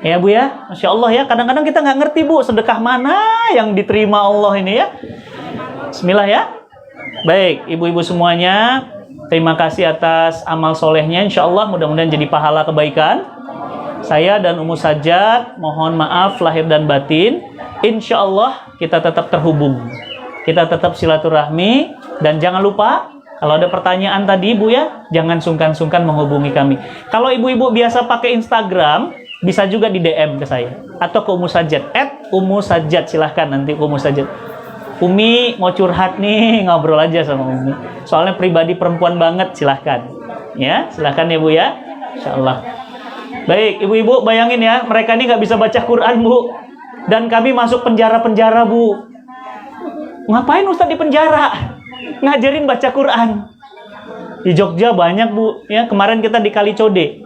Ya Bu ya, Masya Allah ya. Kadang-kadang kita nggak ngerti Bu, sedekah mana yang diterima Allah ini ya. Bismillah ya. Baik, ibu-ibu semuanya, terima kasih atas amal solehnya. Insya Allah mudah-mudahan jadi pahala kebaikan. Saya dan Ummu Sajjad mohon maaf lahir dan batin. Insya Allah kita tetap terhubung. Kita tetap silaturahmi. Dan jangan lupa, kalau ada pertanyaan tadi Bu ya, jangan sungkan-sungkan menghubungi kami. Kalau ibu-ibu biasa pakai Instagram, bisa juga di DM ke saya. Atau ke Ummu Sajjad. @Ummu Sajjad, silahkan nanti ke Ummu Sajjad. Umi mau curhat nih, ngobrol aja sama Umi. Soalnya pribadi perempuan banget, silahkan. Ya, silahkan ya Bu ya. Insya Allah. Baik, ibu-ibu bayangin ya, mereka ini nggak bisa baca Quran Bu. Dan kami masuk penjara-penjara Bu. Ngapain Ustadz di penjara? Ngajarin baca Quran. Di Jogja banyak Bu. Ya, kemarin kita di Kalicode.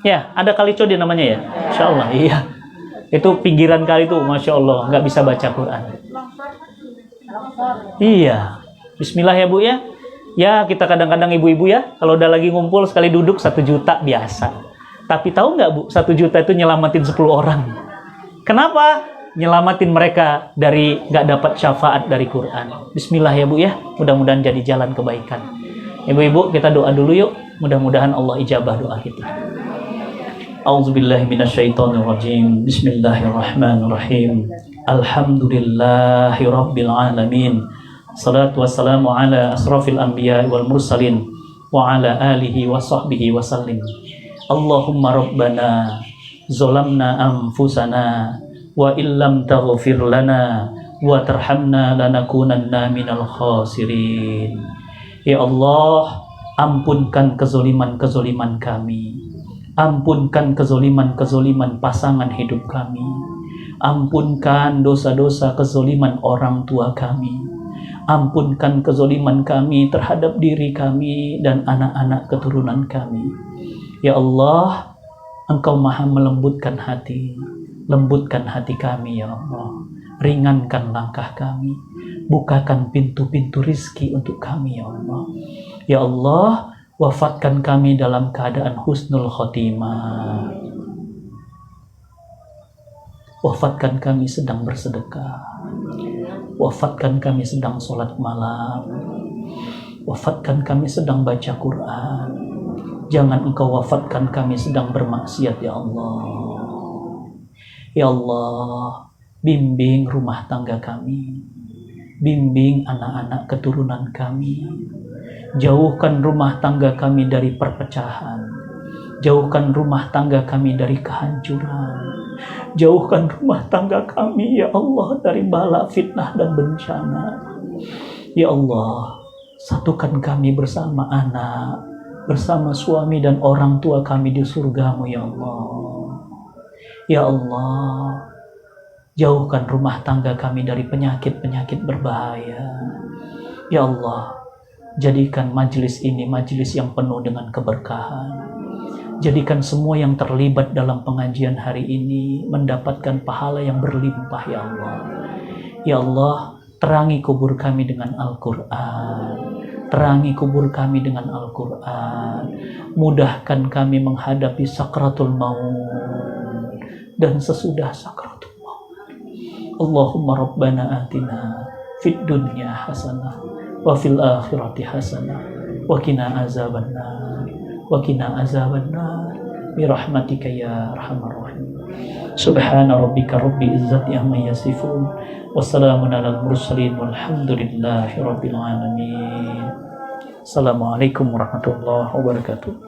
Ya, ada Kalicode namanya ya. Insya Allah, iya. Itu pinggiran kali itu, Masya Allah, nggak bisa baca Quran. Iya. Bismillah ya Bu ya. Ya, kita kadang-kadang ibu-ibu ya, kalau udah lagi ngumpul sekali duduk 1 juta biasa. Tapi tahu nggak Bu, 1 juta itu nyelamatin 10 orang. Kenapa? Nyelamatin mereka dari nggak dapat syafaat dari Quran. Bismillah ya Bu ya, mudah-mudahan jadi jalan kebaikan. Ibu-ibu, kita doa dulu yuk. Mudah-mudahan Allah ijabah doa kita. A'udzubillahi minasyaitonirrajim. Bismillahirrahmanirrahim. Alhamdulillahi rabbil alamin. Salatu wassalamu ala asrafil anbiya wal mursalin wa ala alihi wa sahbihi wa sallim. Allahumma rabbana zalamna anfusana wa illam taghfir lana wa tarhamna lanakunanna minal khasirin. Ya Allah, ampunkan kezoliman-kezoliman kami. Ampunkan kezoliman-kezoliman pasangan hidup kami. Ampunkan dosa-dosa kezoliman orang tua kami. Ampunkan kezoliman kami terhadap diri kami dan anak-anak keturunan kami. Ya Allah, Engkau maha melembutkan hati. Lembutkan hati kami ya Allah. Ringankan langkah kami. Bukakan pintu-pintu rizki untuk kami ya Allah. Ya Allah, wafatkan kami dalam keadaan husnul khotimah. Wafatkan kami sedang bersedekah. Wafatkan kami sedang sholat malam. Wafatkan kami sedang baca Quran. Jangan Engkau wafatkan kami sedang bermaksiat ya Allah. Ya Allah, bimbing rumah tangga kami. Bimbing anak-anak keturunan kami. Jauhkan rumah tangga kami dari perpecahan. Jauhkan rumah tangga kami dari kehancuran. Jauhkan rumah tangga kami, ya Allah, dari bala, fitnah, dan bencana. Ya Allah, satukan kami bersama anak, bersama suami dan orang tua kami di surgamu, ya Allah. Ya Allah, jauhkan rumah tangga kami dari penyakit-penyakit berbahaya. Ya Allah, jadikan majelis ini majelis yang penuh dengan keberkahan. Jadikan semua yang terlibat dalam pengajian hari ini mendapatkan pahala yang berlimpah ya Allah. Ya Allah, Terangi kubur kami dengan Al-Quran. Terangi kubur kami dengan Al-Quran. Mudahkan kami menghadapi sakratul maut dan sesudah sakratul maut. Allahumma rabbana atina fid dunya hasanah wa fil akhirati hasanah wa qina azabannar wa qina azabannar bi rahmatika ya arhamar rahim. Subhana rabbika rabbil izzati amma yasifun. Wassalamun alal mursalin walhamdulillahi rabbil alamin. Assalamualaikum warahmatullahi wabarakatuh.